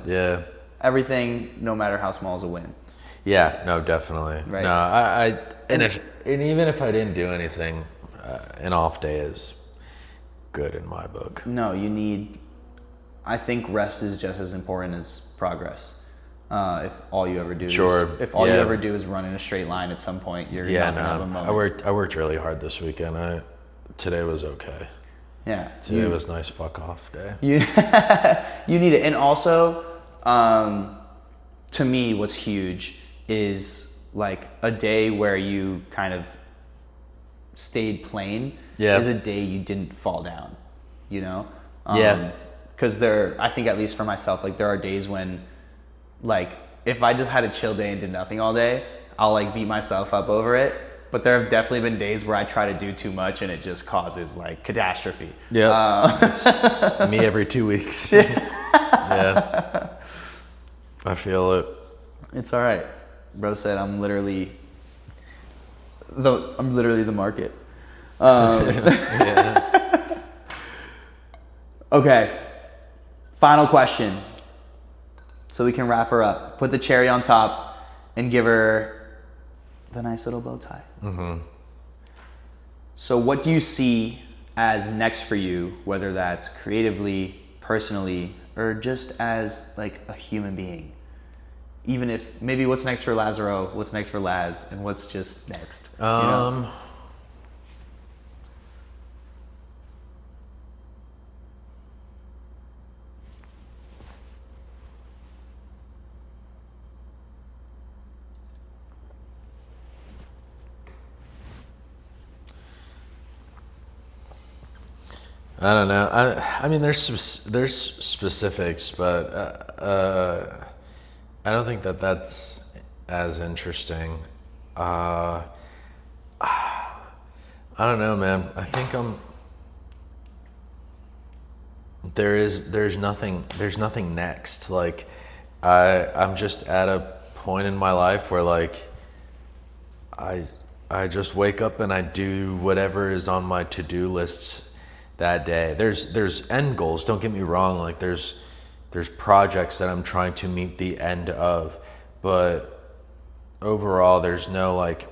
Yeah. Everything, no matter how small, is a win. Yeah, no, definitely. Right. No, and even if I didn't do anything, an off day is good in my book. No, I think rest is just as important as progress. If all you ever do is run in a straight line at some point, you're not gonna have a moment. I worked really hard this weekend. Today was okay. Yeah. Today was nice fuck off day. You you need it. And also, to me, what's huge is like a day where you kind of stayed plain is a day you didn't fall down, you know? Because I think at least for myself, like there are days when like if I just had a chill day and did nothing all day, I'll like beat myself up over it. But there have definitely been days where I try to do too much and it just causes like catastrophe. Yeah, it's me every 2 weeks. Yeah, I feel it. It's all right. Bro said I'm literally the market. Yeah. Okay. Final question. So we can wrap her up. Put the cherry on top and give her the nice little bow tie. Mm-hmm. So what do you see as next for you, whether that's creatively, personally, or just as like a human being? Even if maybe what's next for Lazaro, what's next for Laz, and what's just next? You know? I don't know. I mean, there's specifics, but I don't think that's as interesting. I don't know, man. I think there's nothing next. Like I'm just at a point in my life where like I just wake up and I do whatever is on my to-do list that day. There's end goals, don't get me wrong, like there's projects that I'm trying to meet the end of, but overall there's no like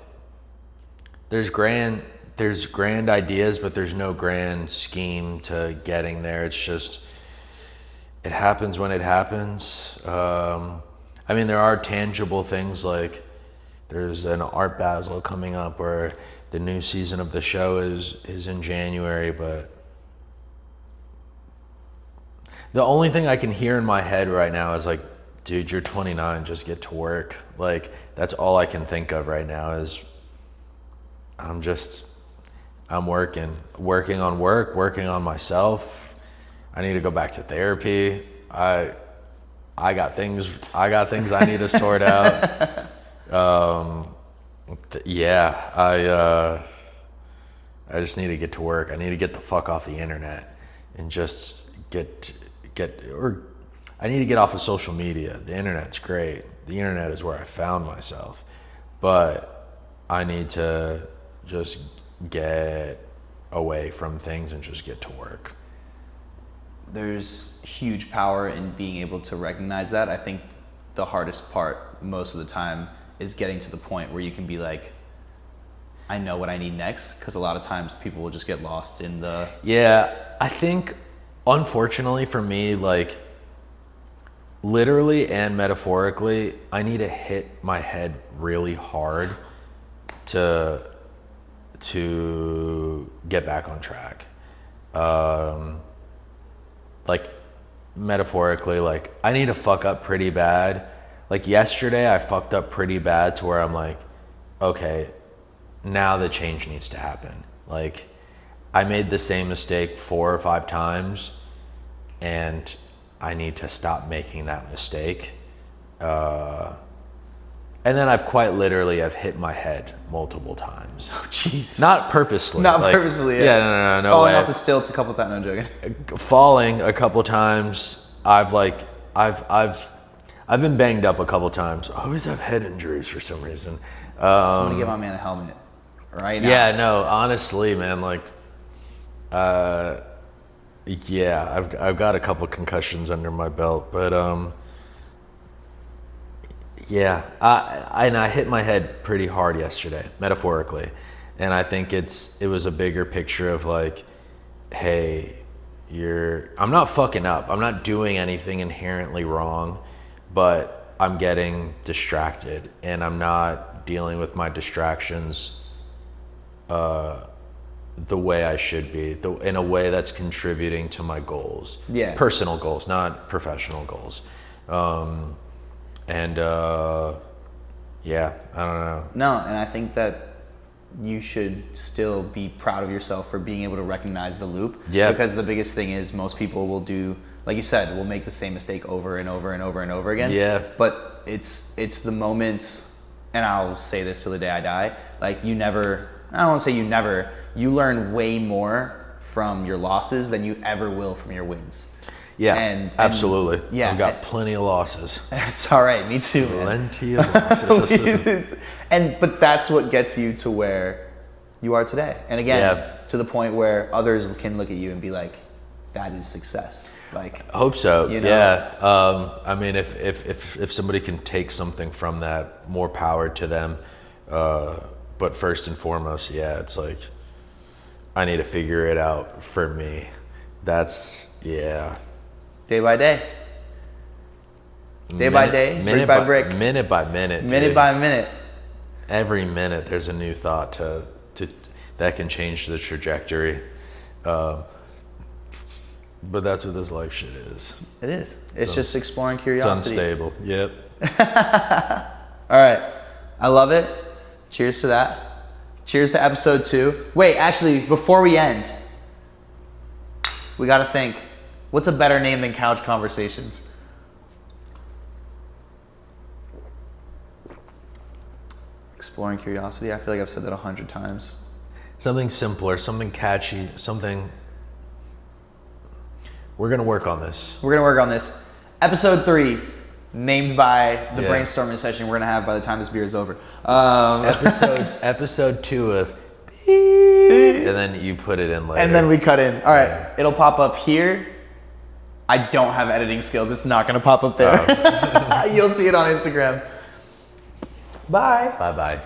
there's grand ideas, but there's no grand scheme to getting there. It's just it happens when it happens. I mean, there are tangible things, like there's an art basel coming up where the new season of the show is in January, but the only thing I can hear in my head right now is like, dude, you're 29, just get to work. Like, that's all I can think of right now is I'm working on work, working on myself. I need to go back to therapy. I got things I need to sort out. I just need to get to work. I need to get the fuck off the internet and just I need to get off of social media. The internet's great. The internet is where I found myself, but I need to just get away from things and just get to work. There's huge power in being able to recognize that. I think the hardest part most of the time is getting to the point where you can be like, I know what I need next, because a lot of times people will just get lost in the... Yeah, I think, unfortunately for me, like, literally and metaphorically, I need to hit my head really hard to get back on track. Like, metaphorically, like, I need to fuck up pretty bad. Like, yesterday, I fucked up pretty bad to where I'm like, okay, now the change needs to happen. Like, I made the same mistake 4 or 5 times, and I need to stop making that mistake. And then I've quite literally hit my head multiple times. Oh, jeez. Not purposely. Not purposefully, yeah. Yeah, no Falling way. off the stilts a couple times, no, I'm joking. Falling a couple times. I've been banged up a couple times. I always have head injuries for some reason. Somebody give my man a helmet right now. Yeah, no, honestly, man, like, yeah, I've got a couple concussions under my belt, but yeah, I hit my head pretty hard yesterday, metaphorically, and I think it was a bigger picture of like, hey, I'm not fucking up, I'm not doing anything inherently wrong, but I'm getting distracted, and I'm not dealing with my distractions the way I should be, in a way that's contributing to my goals. Yeah. Personal goals, not professional goals. Yeah, I don't know. No, and I think that you should still be proud of yourself for being able to recognize the loop. Yeah. Because the biggest thing is most people will do, like you said, will make the same mistake over and over and over and over again. Yeah. But it's the moment, and I'll say this till the day I die, like I don't want to say you learn way more from your losses than you ever will from your wins. Yeah, and absolutely. Yeah. I've got plenty of losses. It's all right, me too, man. Plenty of losses. But that's what gets you to where you are today. And again, to the point where others can look at you and be like, that is success. Like, I hope so. You know? Yeah. I mean, if somebody can take something from that, more power to them. But first and foremost, yeah, it's like, I need to figure it out for me. That's, yeah. Day by day. Day by day, brick by brick. Minute by minute. Minute dude. by minute. Every minute there's a new thought to that can change the trajectory. But that's what this life shit is. It is. It's just exploring It's curiosity. unstable. Yep. All right. I love it. Cheers to that. Cheers to episode 2. Wait, actually, before we end, we got to think, what's a better name than Couch Conversations? Exploring curiosity. I feel like I've said that 100 times. Something simpler, something catchy, something. We're going to work on this. We're going to work on this. Episode 3, named by the brainstorming session we're going to have by the time this beer is over. Episode 2 of beep, and then you put it in later. And then we cut in. All right. It'll pop up here. I don't have editing skills. It's not going to pop up there. You'll see it on Instagram. Bye. Bye-bye.